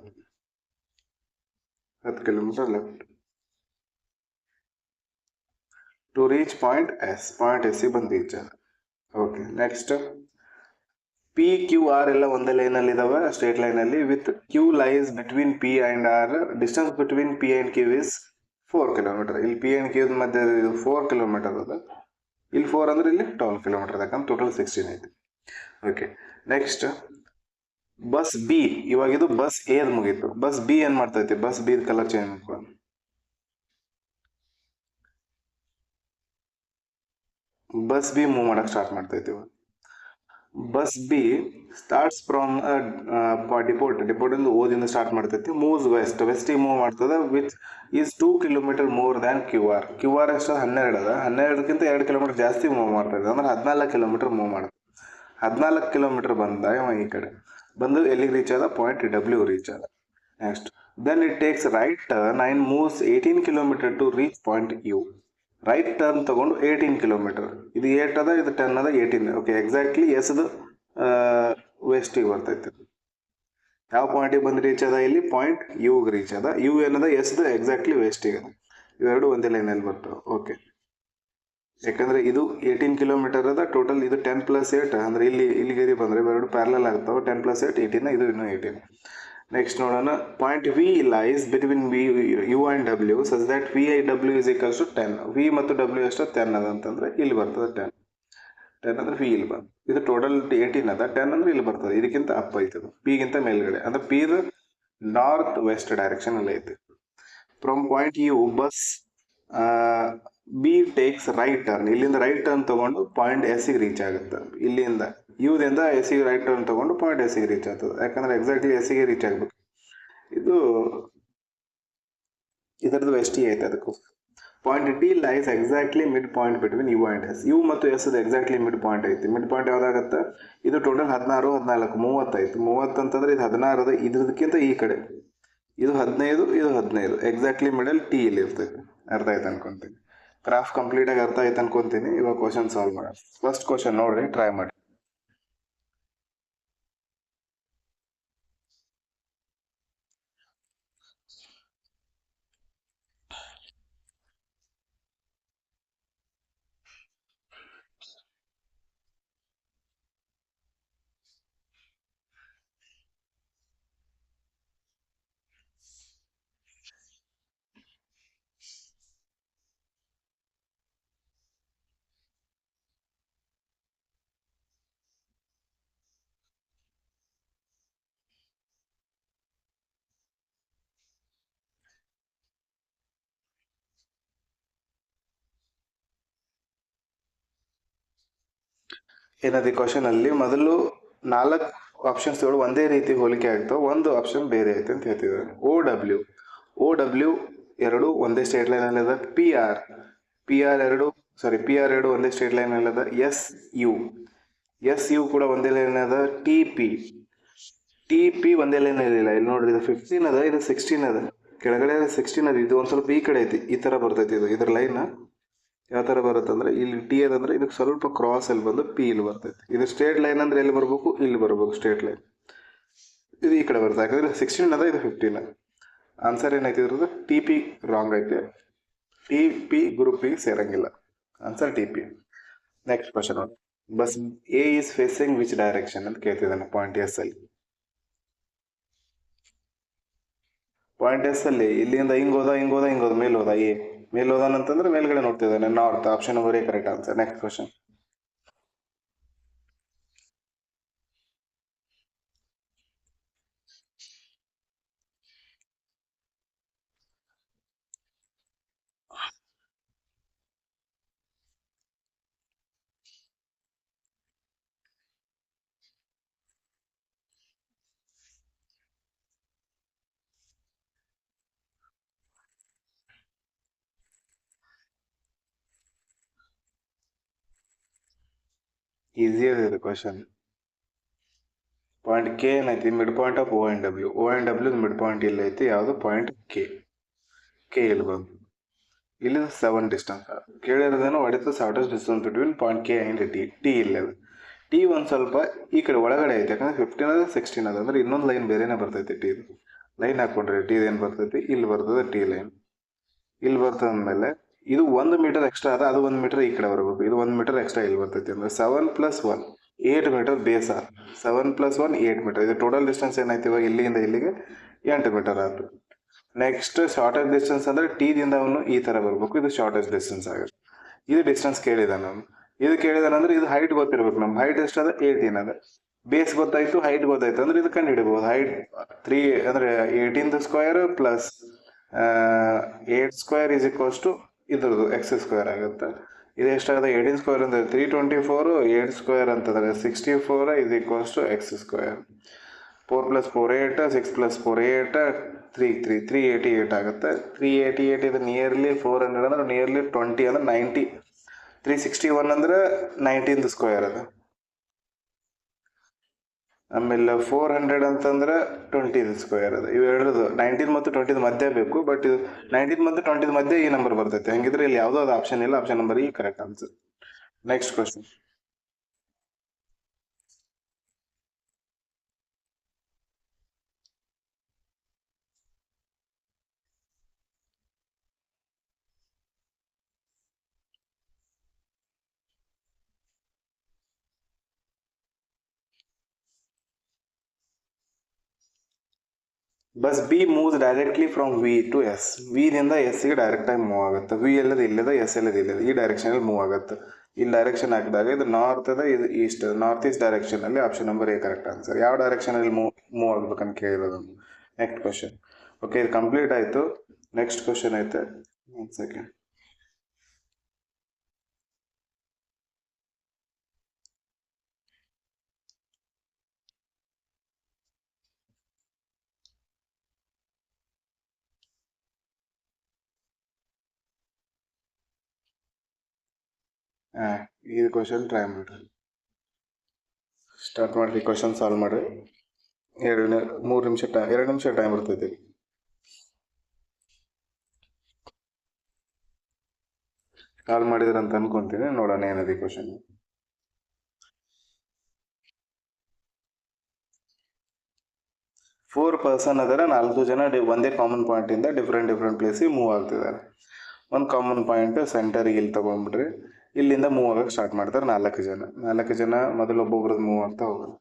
10 kilometre left to reach point S. Point S ಬಂದು ರೀಚ್ ಆದ. Okay, next P Q R ಎಲ್ಲ ಒಂದೇ ಲೈನ್ ಅಲ್ಲಿ ಇದಾವೆ, ಸ್ಟ್ರೇಟ್ ಲೈನ್ ಅಲ್ಲಿ. With Q lies between P and R. Distance between P and Q is 4 kilometre. ಇಲ್ಲಿ P and Q ಮಧ್ಯೆ 4 kilometre ಅದ. ಇಲ್ಲಿ 4 ಅಂದ್ರೆ ಇಲ್ಲಿ 12 ಕಿಲೋಮೀಟರ್. ಯಾಕಂದ್ರೆ ಟೋಟಲ್ 16 ಐತಿ. Okay, next bus B. ಇವಾಗ ಇದು ಬಸ್ ಎ ಮುಗೀತು. ಬಸ್ ಬಿ ಏನ್ ಮಾಡ್ತೈತಿ? ಬಸ್ ಬಿ ಕಲರ್ ಚೇಂಜ್ ಮಾಡ್ಕೊಂಡು ಬಸ್ ಬಿ ಮೂವ್ ಮಾಡಕ್ ಸ್ಟಾರ್ಟ್ ಮಾಡ್ತೈತಿ. Bus B starts from depot ಇಂದ ಓದಿಂದ ಸ್ಟಾರ್ಟ್ ಮಾಡ್ತೈತಿ, ಮೂವ್ಸ್ ವೆಸ್ಟ್ ಮೂವ್ ಮಾಡ್ತದೆ which is 2 kilometre more than Q R ಎಷ್ಟು 12 ಅದ, 12ಕ್ಕಿಂತ 2 ಕಿಲೋಮೀಟರ್ ಜಾಸ್ತಿ ಮೂವ್ ಮಾಡ್ತೈತೆ ಅಂದ್ರೆ 14 ಕಿಲೋಮೀಟರ್ ಮೂವ್ ಮಾಡುತ್ತೆ. 14 ಕಿಲೋಮೀಟರ್ ಬಂದ ಈ ಕಡೆ ಬಂದು ಎಲ್ಲಿಗೆ ರೀಚ್ ಆದ, ಪಾಯಿಂಟ್ ಡಬ್ಲ್ಯೂ ರೀಚ್ ಆದ. Next then it takes right turn and moves 18 kilometre to reach point U. Right turn ತಗೊಂಡು 18 ಕಿಲೋಮೀಟರ್, ಇದು 8 ಅದ, ಇದು 10 ಅದ, 18. ಓಕೆ, ಎಕ್ಸಾಕ್ಟ್ಲಿ ಎಸ್ದು ವೆಸ್ಟಿಗೆ ಬರ್ತೈತೆ. ಯಾವ ಪಾಯಿಂಟಿಗೆ ಬಂದು ರೀಚ್ ಅದ, ಇಲ್ಲಿ ಪಾಯಿಂಟ್ ಯುಗೆ ರೀಚ್ ಅದ. ಯು ಏನದ ಎಸ್ದು ಎಕ್ಸಾಕ್ಟ್ಲಿ ವೆಸ್ಟಿಗೆ ಅದ. ಇವೆರಡು ಒಂದೇ ಲೈನಲ್ಲಿ ಬರ್ತಾವೆ. ಓಕೆ, ಯಾಕಂದ್ರೆ ಇದು 18 ಕಿಲೋಮೀಟರ್ ಅದ ಟೋಟಲ್. ಇದು 10+8 ಅಂದ್ರೆ ಇಲ್ಲಿಗೆ ಬಂದ್ರೆ ಇವೆರಡು ಪ್ಯಾರಲಲ್ ಆಗ್ತಾವೆ. 10+8 18, ಇದು ಇನ್ನೂ 18. ನೆಕ್ಸ್ಟ್ ನೋಡೋಣ. Point V lies between U and W such that V I W is equals to 10. V ಮತ್ತು ಡಬ್ಲ್ಯೂ ಎಷ್ಟು 10 ಅದ ಅಂತಂದ್ರೆ ಇಲ್ಲಿ ಬರ್ತದೆ 10 ಅಂದ್ರೆ ವಿ ಇಲ್ಲಿ ಬಂದು. ಇದು ಟೋಟಲ್ 18 ಅದ, 10 ಅಂದ್ರೆ ಇಲ್ಲಿ ಬರ್ತದೆ. ಇದಕ್ಕಿಂತ ಅಪ್ ಐತದ, ಪಿಗಿಂತ ಮೇಲ್ಗಡೆ ಅಂದ್ರೆ ಪಿ ನಾರ್ತ್ ವೆಸ್ಟ್ ಡೈರೆಕ್ಷನ್ ಅಲ್ಲಿ ಐತಿ. From point U bus B takes right turn. ಇಲ್ಲಿಂದ ರೈಟ್ ಟರ್ನ್ ತಗೊಂಡು ಪಾಯಿಂಟ್ ಎಸ್ಸಿಗೆ ರೀಚ್ ಆಗುತ್ತೆ. ಇಲ್ಲಿಂದ ಯುದಿಂದ ಎಸ್ಸಿಗೆ ರೈಟ್ ಟರ್ನ್ ತಗೊಂಡು ಪಾಯಿಂಟ್ ಎಸ್ಸಿಗೆ ರೀಚ್ ಆಗ್ತದೆ. ಯಾಕಂದ್ರೆ ಎಕ್ಸಾಕ್ಟ್ಲಿ ಎಸ್ಸಿಗೆ ರೀಚ್ ಆಗ್ಬೇಕು. ಇದು ಇದರದ್ದು ವೆಸ್ಟಿ ಐತೆ. ಅದಕ್ಕೂ point T lies exactly mid point between U and S. U ಮತ್ತು ಎಸ್ ಎಕ್ಸಾಕ್ಟ್ಲಿ ಮಿಡ್ ಪಾಯಿಂಟ್ ಐತಿ. ಮಿಡ್ ಪಾಯಿಂಟ್ ಯಾವ್ದಾಗತ್ತೆ, ಇದು ಟೋಟಲ್ 16, 14, 30 ಐತಿ. 30 ಅಂತಂದ್ರೆ ಇದು 16 ಅದ, ಇದ್ರದಕ್ಕಿಂತ ಈ ಕಡೆ ಇದು 15, ಇದು 15. ಎಕ್ಸಾಕ್ಟ್ಲಿ ಮಿಡಲ್ ಟಿ ಇಲ್ಲಿ ಇರ್ತೈತೆ. ಅರ್ಥ ಆಯ್ತು ಅನ್ಕೊಂತೀನಿ. ಗ್ರಾಫ್ ಕಂಪ್ಲೀಟ್ ಆಗಿ ಅರ್ಥ ಆಯ್ತು ಅನ್ಕೊಂತೀನಿ. ಇವಾಗ ಕ್ವಶನ್ ಸಾಲ್ವ್ ಮಾಡೋಣ. ಫಸ್ಟ್ ಕ್ವಶನ್ ನೋಡ್ರಿ, ಟ್ರೈ ಮಾಡಿ. ಏನದು ಕ್ವಶನ್ ಅಲ್ಲಿ ಮೊದಲು 4 ಆಪ್ಷನ್ಸ್ಗಳು ಒಂದೇ ರೀತಿ ಹೋಲಿಕೆ ಆಗ್ತಾವೆ, ಒಂದು ಆಪ್ಷನ್ ಬೇರೆ ಐತೆ ಅಂತ ಹೇಳ್ತಿದ್ದಾರೆ. ಓ ಡಬ್ಲ್ಯೂ ಎರಡು ಒಂದೇ ಸ್ಟ್ರೇಟ್ ಲೈನ್ ಅಲ್ಲಿ ಅದ. ಪಿ ಆರ್ ಎರಡು ಒಂದೇ ಸ್ಟ್ರೇಟ್ ಲೈನ್ ಅಲ್ಲಿ ಅದ. ಎಸ್ ಯು ಕೂಡ ಒಂದೇ ಲೈನ್ ಅದ. ಟಿ ಪಿ ಒಂದೇ ಲೈನ್ ಇಲ್ಲ. ಇಲ್ಲಿ ನೋಡ್ರಿ, ಇದು 15 ಅದ, ಇದು 16 ಅದ. ಕೆಳಗಡೆ 16 ಅದ, ಇದು ಒಂದ್ ಸ್ವಲ್ಪ ಈ ಕಡೆ ಐತಿ. ಈ ತರ ಬರ್ತೈತಿ. ಇದ್ರ ಲೈನ್ ಯಾವ ತರ ಬರುತ್ತೆ ಅಂದ್ರೆ, ಇಲ್ಲಿ ಟಿ ಅದಂದ್ರೆ ಇದಕ್ಕೆ ಸ್ವಲ್ಪ ಕ್ರಾಸ್ ಅಲ್ಲಿ ಬಂದು ಪಿ ಇಲ್ಲಿ ಬರ್ತೈತಿ. ಇದು ಸ್ಟ್ರೇಟ್ ಲೈನ್ ಅಂದ್ರೆ ಎಲ್ಲಿ ಬರ್ಬೇಕು, ಇಲ್ಲಿ ಬರ್ಬೇಕು ಸ್ಟ್ರೇಟ್ ಲೈನ್. ಇದು ಈ ಕಡೆ ಬರುತ್ತೆ. ಯಾಕಂದ್ರೆ 16 ಅದ, ಇದು 15 ಅದ. ಆನ್ಸರ್ ಏನೈತಿ ಇದ್ರದ್ದು, ಟಿ ಪಿ ರಾಂಗ್ ಐತೆ. ಟಿ ಪಿ ಗ್ರೂಪ್ ಗೆ ಸೇರಂಗಿಲ್ಲ. Answer T P. Next question ನೋಡಿ. Bus A is facing which direction ಅಂತ ಕೇಳ್ತಿದ್ದಾನೆ. ಪಾಯಿಂಟ್ ಎಸ್ ಅಲ್ಲಿ ಇಲ್ಲಿಂದ ಹಿಂಗ್ ಹೋದ ಮೇಲೆ ಹೋದ. ಮೇಲೆ ಹೋದಾನಂತಂದ್ರೆ ಮೇಲ್ಗಡೆ ನೋಡ್ತಿದ್ದಾನೆ, north. Option number A correct answer. Next question. Easy ಇದೆ ಕ್ವಶನ್. ಪಾಯಿಂಟ್ ಕೆ ಏನೈತಿ, mid point of O and W mid point ಇಲ್ಲಿ ಐತಿ. ಯಾವುದು, ಪಾಯಿಂಟ್ ಕೆ ಇಲ್ಲಿ ಬಂದು ಇಲ್ಲಿ 7 ಡಿಸ್ಟೆನ್ಸ್ ಕೇಳಿರೋದೇನೋ. What is the shortest distance between point K and T ಇಲ್ಲಿ ಟಿ ಒಂದು ಸ್ವಲ್ಪ ಈ ಕಡೆ ಒಳಗಡೆ ಐತೆ. ಯಾಕಂದ್ರೆ 15 ಅದ, 16 ಅದ ಅಂದ್ರೆ ಇನ್ನೊಂದು ಲೈನ್ ಬೇರೆನೇ ಬರ್ತೈತಿ. ಟಿ ಲೈನ್ ಹಾಕೊಂಡ್ರೆ ಟಿ ಏನು ಬರ್ತೈತಿ, ಇಲ್ಲಿ ಬರ್ತದೆ ಟಿ ಲೈನ್. ಇಲ್ಲಿ ಬರ್ತದ ಅಂದಮೇಲೆ ಇದು 1 ಮೀಟರ್ ಎಕ್ಸ್ಟ್ರಾ ಅದ, ಅದು 1 ಮೀಟರ್ ಈ ಕಡೆ ಬರಬೇಕು. ಇದು 1 ಮೀಟರ್ ಎಕ್ಸ್ಟ್ರಾ ಇಲ್ಲಿ ಬರ್ತೈತಿ. ಅಂದ್ರೆ 7+1 8 ಮೀಟರ್ ಬೇಸ್ ಆದ. 7+1 8 ಮೀಟರ್. ಇದು ಟೋಟಲ್ ಡಿಸ್ಟೆನ್ಸ್ ಏನೈತಿ ಇವಾಗ ಇಲ್ಲಿಂದ ಇಲ್ಲಿಗೆ 8 ಮೀಟರ್ ಆಯ್ತು. ನೆಕ್ಸ್ಟ್ ಶಾರ್ಟೆಸ್ಟ್ ಡಿಸ್ಟೆನ್ಸ್ ಅಂದ್ರೆ ಟಿ ದಿಂದ ಅವನು ಈ ತರ ಬರ್ಬೇಕು. ಇದು ಶಾರ್ಟೆಸ್ಟ್ ಡಿಸ್ಟೆನ್ಸ್ ಆಗುತ್ತೆ. ಇದು ಡಿಸ್ಟೆನ್ಸ್ ಕೇಳಿದಾನ ಅವನು. ಇದು ಕೇಳಿದಾನಂದ್ರೆ ಇದು ಹೈಟ್ ಗೊತ್ತಿರ್ಬೇಕು. ನಮ್ ಹೈಟ್ ಎಷ್ಟದ 18 ಅದ. ಬೇಸ್ ಗೊತ್ತಾಯ್ತು, ಹೈಟ್ ಗೊತ್ತಾಯ್ತು ಅಂದ್ರೆ ಇದು ಕಂಡು ಹಿಡಿಬಹುದು. ಹೈಟ್ 3 ಅಂದ್ರೆ 18 square plus 8 square is equals to ಇದ್ರದ್ದು ಎಕ್ಸ್ ಸ್ಕ್ವೇರ್ ಆಗುತ್ತೆ. ಇದು ಎಷ್ಟಾಗುತ್ತೆ 18 ಸ್ಕ್ವೇರ್ ಅಂದರೆ 324, 8 ಸ್ಕ್ವೇರ್ ಅಂತಂದರೆ 64 is equals to X square. 4 + 4 8, 6 + 4 8, 388 ಆಗುತ್ತೆ. 388 ಇದು ನಿಯರ್ಲಿ 400 ಅಂದ್ರೆ ನಿಯರ್ಲಿ 20 ಅಂದ್ರೆ 90. 361 ಅಂದ್ರೆ 19 ಸ್ಕ್ವೇರ್ ಅದು. ಆಮೇಲೆ 400 ಅಂತಂದ್ರೆ 20 ಸ್ಕ್ವೇರ್ ಅದು. ಇವು ಹೇಳೋದು 19 ಮತ್ತು 20 ಮಧ್ಯೆ ಬೇಕು, ಬಟ್ ಇದು 19 ಮತ್ತು 20 ಮಧ್ಯೆ ಈ ನಂಬರ್ ಬರ್ತೈತೆ. ಹಂಗಿದ್ರೆ ಇಲ್ಲಿ ಯಾವುದೋ ಅದು ಆಪ್ಷನ್ ಇಲ್ಲ, option number E correct answer. Next question. Bus B moves directly from V to S. ವಿದಿಂದ ಎಸ್ಗೆ ಡೈರೆಕ್ಟಾಗಿ ಮೂವ್ ಆಗುತ್ತೆ. ವಿ ಎಲ್ಲದ ಇಲ್ಲದ, ಎಸ್ ಎಲ್ಲದ ಇಲ್ಲದ, ಈ ಡೈರೆಕ್ಷನಲ್ಲಿ ಮೂವ್ ಆಗುತ್ತೆ. ಇಲ್ಲಿ ಡೈರೆಕ್ಷನ್ ಹಾಕಿದಾಗ ಇದು ನಾರ್ತ್ ಅದ, ಇದು ಈಸ್ಟ್, ನಾರ್ತ್ ಈಸ್ಟ್ ಡೈರೆಕ್ಷನಲ್ಲಿ option number A correct answer. ಯಾವ ಡೈರೆಕ್ಷನಲ್ಲಿ ಮೂವ್ ಆಗ್ಬೇಕಂತ ಕೇಳಿರೋದು. Next question. ಓಕೆ, ಇದು ಕಂಪ್ಲೀಟ್ ಆಯಿತು. ನೆಕ್ಸ್ಟ್ ಕ್ವಶನ್ ಐತೆ. 1 ಸೆಕೆಂಡ್. ಇದು ಕ್ವಶನ್ ಟ್ರೈ ಮಾಡಿರಿ. ಸ್ಟಾರ್ಟ್ ಮಾಡಿರಿ, ಕ್ವಶನ್ ಸಾಲ್ವ್ ಮಾಡಿರಿ. 2 ನಿಮಿಷ ಟೈಮ್ ಇರ್ತೈತಿ. ಸಾಲ್ವ್ ಮಾಡಿದ್ರೆ ಅಂತ ಅನ್ಕೊಂತೀನಿ. ನೋಡೋಣ ಏನದಿ ಕ್ವಶನ್. ಫೋರ್ ಪರ್ಸನ್ ಅದರ, 4 ಜನ ಒಂದೇ ಕಾಮನ್ ಪಾಯಿಂಟ್ ಇಂದ ಡಿಫ್ರೆಂಟ್ ಪ್ಲೇಸಿಗೆ ಮೂವ್ ಆಗ್ತಿದ್ದಾರೆ. ಒಂದು ಕಾಮನ್ ಪಾಯಿಂಟ್ ಸೆಂಟರ್ಗೆ ಇಲ್ಲಿ ತಗೊಂಡ್ಬಿಡ್ರಿ. ಇಲ್ಲಿಂದ ಮೂವ್ ಆಗಕ್ಕೆ ಸ್ಟಾರ್ಟ್ ಮಾಡ್ತಾರೆ 4 ಜನ ಮೊದಲು ಒಬ್ಬೊಬ್ರದ್ದು ಮೂವ್ ಆಗ್ತಾ ಹೋಗೋದು.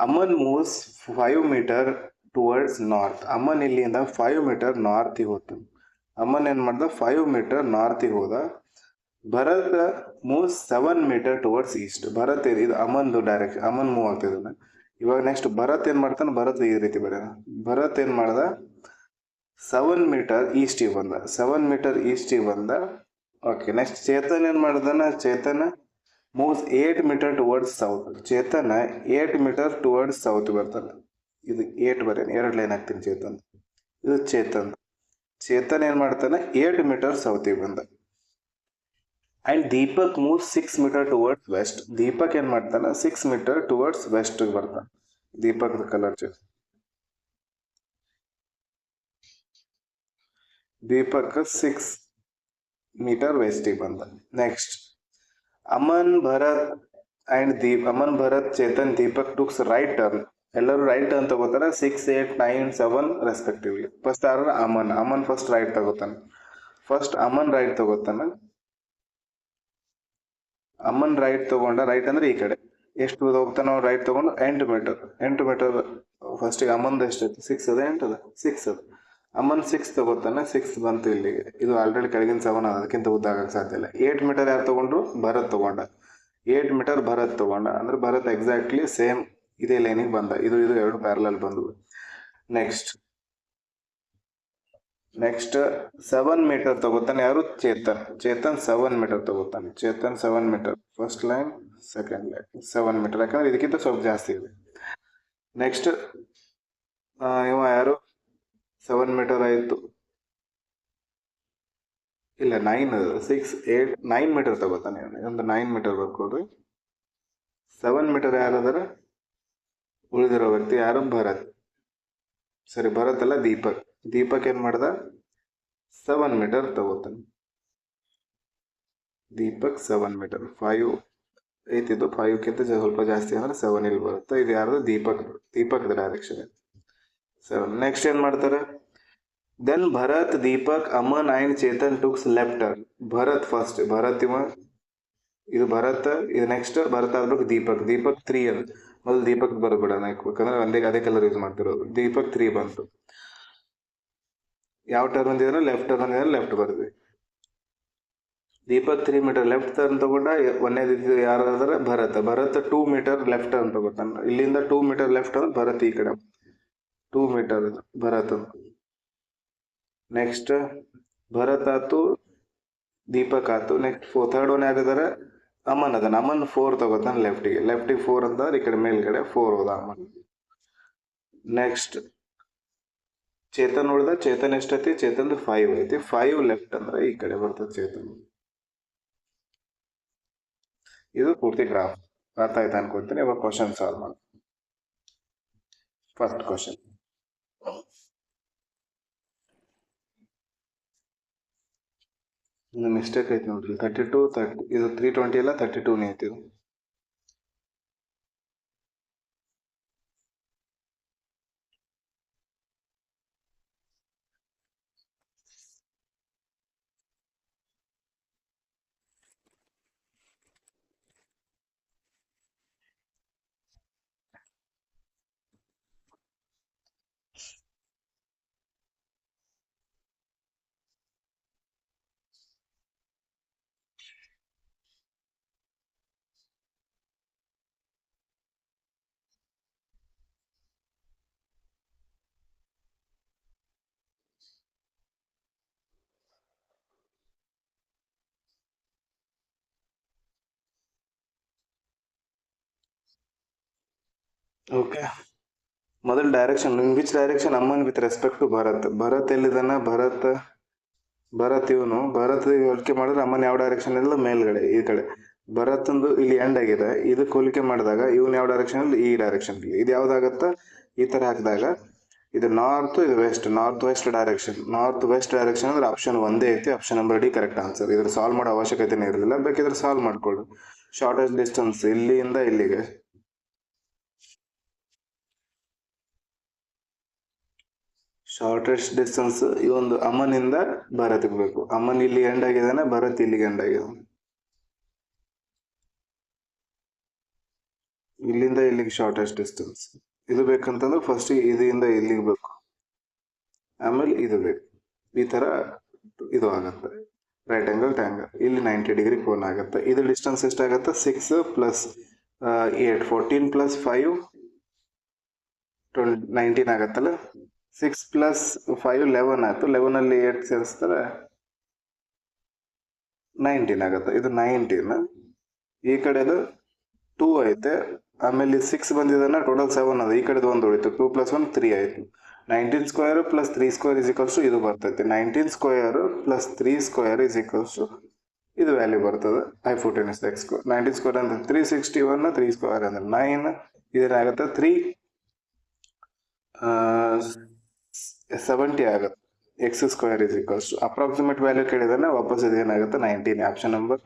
Aman moves 5 metre towards north. Aman ಇಲ್ಲಿಂದ 5 ಮೀಟರ್ ನಾರ್ತಿಗೆ ಹೋಗ್ತಾನೆ. ಅಮನ್ ಏನ್ ಮಾಡ್ದ, 5 ಮೀಟರ್ ನಾರ್ತಿಗೆ ಹೋದ. Bharat moves 7 metre towards east. Bharat ಇದು ಅಮನ್ದು ಡೈರೆಕ್ಷನ್, ಅಮನ್ ಮೂವ್ ಆಗ್ತಿದ್ದಾನೆ. ಇವಾಗ ನೆಕ್ಸ್ಟ್ ಭರತ್ ಏನ್ ಮಾಡ್ತಾನೆ, ಭರತ್ ಈ ರೀತಿ ಬರೆಯೋಣ. ಭರತ್ ಏನ್ ಮಾಡ್ದ, 7 ಮೀಟರ್ ಈಸ್ಟಿಗೆ ಬಂದ. 7 ಮೀಟರ್ ಈಸ್ಟಿಗೆ ಬಂದ. ಓಕೆ, ನೆಕ್ಸ್ಟ್ ಚೇತನ್ ಏನ್ ಮಾಡ್ದಾನ, Chetan moves 8 metre towards south. Chetan 8 metre towards south ಬರ್ತಾನೆ. ಇದು 8 ಬರೇನು, 2 ಲೈನ್ ಹಾಕ್ತೀನಿ. ಚೇತನ್, ಇದು ಚೇತನ್ ಏನ್ ಮಾಡ್ತಾನೆ, 8 ಮೀಟರ್ ಸೌತಿಗೆ ಬಂದ. And Deepak moves 6 metre towards west. Deepak ಏನ್ ಮಾಡ್ತಾನೆ, 6 ಮೀಟರ್ ಟುವರ್ಡ್ಸ್ ವೆಸ್ಟ್ ಬರ್ತಾನೆ. Deepak colour change. Deepak 6 metre ವೆಸ್ಟಿಗೆ ಬಂದ. Next Aman Bharat Chetan Deepak tooks right turn. ಎಲ್ಲರೂ ರೈಟ್ ಟರ್ನ್ ತಗೋತಾರೆ 6, 8, 9, 7 ರೆಸ್ಪೆಕ್ಟಿವ್ಲಿ. ಫಸ್ಟ್ ಯಾರು, ಅಮನ್ ಫಸ್ಟ್ ರೈಟ್ ತಗೋತಾನೆ. ಅಮನ್ ರೈಟ್ ತಗೊಂಡ. ರೈಟ್ ಅಂದ್ರೆ ಈ ಕಡೆ ಎಷ್ಟು ಹೋಗ್ತಾನೆ, ನಾವು ರೈಟ್ ತಗೊಂಡು 8 ಮೀಟರ್ ಫಸ್ಟಿಗೆ ಅಮನ್ದು ಎಷ್ಟೈತಿ, 6 ಅದ, 8 ಅದ, 6 ಅದ. ಅಮನ್ 6 ತಗೋತಾನೆ. 6 ಬಂತು ಇಲ್ಲಿಗೆ. ಇದು ಆಲ್ರೆಡಿ ಕೆಳಗಿನ 7 ಅದಕ್ಕಿಂತ ಉದ್ದ ಆಗಕ್ಕೆ ಸಾಧ್ಯ ಇಲ್ಲ. 8 ಮೀಟರ್ ಯಾರು ತಗೊಂಡ್ರು, ಭರತ್ ತಗೊಂಡ. 8 ಮೀಟರ್ ಭರತ್ ತಗೊಂಡ ಅಂದ್ರೆ ಭರತ್ ಎಕ್ಸಾಕ್ಟ್ಲಿ ಸೇಮ್ ಇದೇ ಲೈನಿಗೆ ಬಂದ. ಇದು 2 ಪ್ಯಾರಲಲ್ ಬಂದವು. ನೆಕ್ಸ್ಟ್ 7 ಮೀಟರ್ ತಗೋತಾನೆ ಯಾರು, ಚೇತನ್ 7 ಮೀಟರ್ ತಗೋತಾನೆ. 7 metre first line, second line 7 metre, ಯಾಕಂದ್ರೆ ಇದಕ್ಕಿಂತ ಸ್ವಲ್ಪ ಜಾಸ್ತಿ ಇದೆ. ನೆಕ್ಸ್ಟ್ ಇವ ಯಾರು, 7 ಮೀಟರ್ ಆಯಿತು. ಇಲ್ಲ 9, 6, 8, 9 ಮೀಟರ್ ತಗೋತಾನೆ. ಒಂದು 9 ಮೀಟರ್ ಬರ್ಕೊಡ್ರಿ. 7 ಮೀಟರ್ ಯಾರಾದ್ರೆ ಉಳಿದಿರೋ ವ್ಯಕ್ತಿ ಯಾರು, ಭರತ್. ಸರಿ, ಭರತ್ ಅಲ್ಲ, ದೀಪಕ್ ಏನ್ ಮಾಡ್ದ, 7 ಮೀಟರ್ ತಗೋತಾನೆ. ದೀಪಕ್ 7 ಮೀಟರ್, 5 ಐತಿದ್ದು 5ಕ್ಕಿಂತ ಸ್ವಲ್ಪ ಜಾಸ್ತಿ ಅಂದ್ರೆ 7 ಇಲ್ಲಿ ಬರುತ್ತೆ. ಇದು ಯಾರ್ದು, ದೀಪಕ್ ಡೈರೆಕ್ಷನ್ 7. ನೆಕ್ಸ್ಟ್ ಏನ್ ಮಾಡ್ತಾರೆ, then Bharat, Deepak, Aman and Chetan tooks left turn. Bharat first, ಇದು ಭರತ್. ಇದು ನೆಕ್ಸ್ಟ್ ಭರತ್ ಆಗ್ಬೇಕು ದೀಪಕ್ 3 ಅದು. ಮೊದಲು ದೀಪಕ್ ಬರಬೇಡ, ಯಾಕಂದ್ರೆ ಅದೇ ಕಲರ್ ಯೂಸ್ ಮಾಡ್ತಿರೋದು. ದೀಪಕ್ 3 ಬಂತು. ಯಾವ ಟರ್ನ್ ಬಂದಿದ್ರೆ ಲೆಫ್ಟ್ ಟರ್ನ್ ಬಂದಿದ್ರೆ ಲೆಫ್ಟ್ ಬರ್ದ್ವಿ. ದೀಪಕ್ 3 ಮೀಟರ್ ಲೆಫ್ಟ್ ಟರ್ನ್ ತಗೊಂಡ. ಒಂದೇದು ಯಾರಾದ್ರೆ ಭರತ್ 2 ಮೀಟರ್ ಲೆಫ್ಟ್ ಟರ್ನ್ ತಗೋತಾನ. ಇಲ್ಲಿಂದ 2 ಮೀಟರ್ ಲೆಫ್ಟ್ ಅಂದ್ರೆ ಭರತ್ ಈ ಕಡೆ 2 ಮೀಟರ್ ಭರತ್. ನೆಕ್ಸ್ಟ್ ಭರತ್ ಆತು, ದೀಪಕ್ ಆತು. ನೆಕ್ಸ್ಟ್ ಥರ್ಡ್ ಒನ್ ಯಾರಿದಾರೆ? ಅಮನ್ ಅದನ್ನ. ಅಮನ್ 4 ತಗೋತಾನೆ ಲೆಫ್ಟಿಗೆ 4 ಅಂತಂದ್ರೆ ಈ ಕಡೆ ಮೇಲ್ಗಡೆ 4 ಹೋದ ಅಮನ್. ನೆಕ್ಸ್ಟ್ ಚೇತನ್ ಉಳ್ದ. ಚೇತನ್ ಎಷ್ಟೈತಿ? ಚೇತನ್ 5 ಐತಿ. 5 ಲೆಫ್ಟ್ ಅಂದ್ರೆ ಈ ಕಡೆ ಬರ್ತದೆ ಚೇತನ್. ಇದು ಪೂರ್ತಿ ಗ್ರಾಫ್. ಅರ್ಥ ಆಯ್ತಾ ಅನ್ಕೊಳ್ತೀನಿ. ಇವಾಗ ಕ್ವಶನ್ ಸಾಲ್ವ್ ಮಾಡಿ. ಫಸ್ಟ್ ಕ್ವಶನ್, ಮಿಸ್ಟೇಕ್ ಐತಿ ನೋಡ್ರಿ. 32 ಇದು 320 ಅಲ್ಲ, 32 ಐತಿ ಇದು. ಓಕೆ, ಮೊದಲು direction. In which direction Aman with respect to Bharat. Bharat ಎಲ್ಲಿದಾನ? ಭರತ್ ಹೋಲಿಕೆ ಮಾಡಿದ್ರೆ ಅಮ್ಮನ್ ಯಾವ ಡೈರೆಕ್ಷನ್ ಇಲ್ಲ? ಮೇಲ್ಗಡೆ ಈ ಕಡೆ. ಭರತ್ ಒಂದು ಇಲ್ಲಿ ಎಂಡ್ ಆಗಿದೆ. ಇದಕ್ಕೆ ಹೋಲಿಕೆ ಮಾಡಿದಾಗ ಇವನ್ ಯಾವ ಡೈರೆಕ್ಷನ್ ಅಲ್ಲಿ? ಈ ಡೈರೆಕ್ಷನ್. ಇದು ಯಾವ್ದಾಗತ್ತ? ಈ ತರ ಹಾಕಿದಾಗ ಇದು ನಾರ್ತ್, ಇದು ವೆಸ್ಟ್. ನಾರ್ತ್ ವೆಸ್ಟ್ ಡೈರೆಕ್ಷನ್ ಅಂದ್ರೆ ಆಪ್ಷನ್ ಒಂದೇ ಐತಿ. Option number D correct answer. ಇದ್ರ ಸಾಲ್ವ್ ಮಾಡೋ ಅವಶ್ಯಕತೆನೇ ಇರಲಿಲ್ಲ. ಬೇಕಿದ್ರೆ ಸಾಲ್ವ್ ಮಾಡ್ಕೊಳ್ಳಿ. ಶಾರ್ಟೆಸ್ಟ್ ಡಿಸ್ಟೆನ್ಸ್ ಇಲ್ಲಿಂದ ಇಲ್ಲಿಗೆ. ಶಾರ್ಟೆಸ್ಟ್ ಡಿಸ್ಟೆನ್ಸ್ ಈ ಒಂದು ಅಮನಿಂದ ಭರತ್ಗೆ ಬೇಕು. ಅಮನ್ ಇಲ್ಲಿ ಎಂಡ್ ಆಗಿದಾನೆ, ಭರತ್ ಇಲ್ಲಿಗೆ ಎಂಡ್ ಆಗಿದಾನೆ. ಇಲ್ಲಿಂದ ಇಲ್ಲಿಗೆ ಶಾರ್ಟೆಸ್ಟ್ ಡಿಸ್ಟೆನ್ಸ್. ಇದು ಬೇಕಂತಂದ್ರೆ ಫಸ್ಟ್ ಇದರಿಂದ ಇಲ್ಲಿಗೆ ಬೇಕು, ಆಮೇಲೆ ಇದು ಬೇಕು. ಈ ತರ ಇದು ಆಗತ್ತೆ ರೈಟ್ ಆಂಗಲ್ ಟ್ಯಾಂಗಲ್. ಇಲ್ಲಿ 90 ಡಿಗ್ರಿ ಕೋನ್ ಆಗುತ್ತೆ. ಇದು ಡಿಸ್ಟೆನ್ಸ್ ಎಷ್ಟಾಗತ್ತೆ? 6 ಪ್ಲಸ್ 8 14 ಪ್ಲಸ್ 5 19 ಆಗತ್ತಲ್ಲ. 6 ಪ್ಲಸ್ 5 11 ಆಯ್ತು. 11 ಅಲ್ಲಿ 8 ಸೇರಿಸ್ತಾರೆ 19 ಆಗುತ್ತೆ. ಇದು 19. ಈ ಕಡೆದು 2 ಐತೆ. ಆಮೇಲೆ 6 ಬಂದಿದ್ದಾನೆ, ಟೋಟಲ್ 7 ಅದ. ಈ ಕಡೆದು 1 ಉಳಿತು. 2 ಪ್ಲಸ್ 1 3 ಆಯ್ತು. 19 square plus 3 square is equals ಇದು ಬರ್ತೈತೆ. 19 square plus 3 square is equals ಇದು ವ್ಯಾಲ್ಯೂ ಬರ್ತದೆ. Hypotenuse x square. 19 ಸ್ಕ್ವೇರ್ ಅಂದ್ರೆ 361, 3 ಸ್ಕ್ವೇರ್ ಅಂದ್ರೆ 9. ಇದೇನಾಗುತ್ತೆ? 370 ಆಗುತ್ತೆ. X square is equals approximate value ಕೇಳಿದಾನೆ. ವಾಪಸ್ ಇದೇನಾಗುತ್ತೆ? 19. ಆಪ್ಷನ್ ನಂಬರ್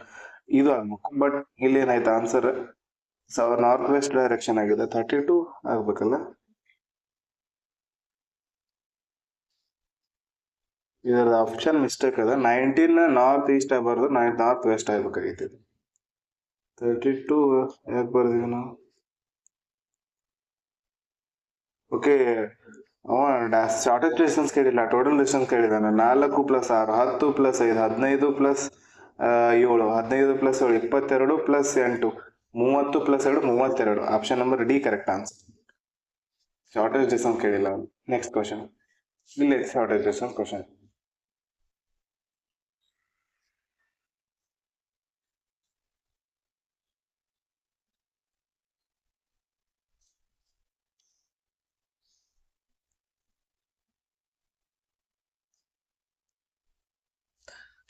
ಇದು ಆಗ್ಬೇಕು. ಬಟ್ ಇಲ್ಲಿ ಏನಾಯ್ತು ಆನ್ಸರ್? ನಾರ್ತ್ ವೆಸ್ಟ್ ಡೈರೆಕ್ಷನ್ ಆಗಿದೆ. 32 ಆಗ್ಬೇಕಲ್ಲ. ಇದರ ಆಪ್ಷನ್ ಮಿಸ್ಟೇಕ್ ಅದ. 19 ನಾರ್ತ್ ಈಸ್ಟ್ ಆಗಬಾರ್ದು, ನಾರ್ತ್ ವೆಸ್ಟ್ ಆಗ್ಬೇಕಾಗಿತ್ತು. 32 ಯಾಕೆ ಬರ್ದಿವಿ ನಾವು? ಓಕೆ, ಶಾರ್ಟೆಸ್ಟ್ ಡಿಸ್ಟೆನ್ಸ್ ಕೇಳಿಲ್ಲ, ಟೋಟಲ್ ಡಿಸ್ಟೆನ್ಸ್ ಕೇಳಿದಾನೆ. 4 plus 6 10 plus 5 15 plus 7 15 plus 7 22 plus 8 30 plus 2 32. Option number D correct answer. Shortest distance ಕೇಳಿಲ್ಲ. Next question. ಇಲ್ಲಿ ಶಾರ್ಟೆಸ್ಟ್ ಡಿಸ್ಟೆನ್ಸ್ ಕ್ವಶನ್.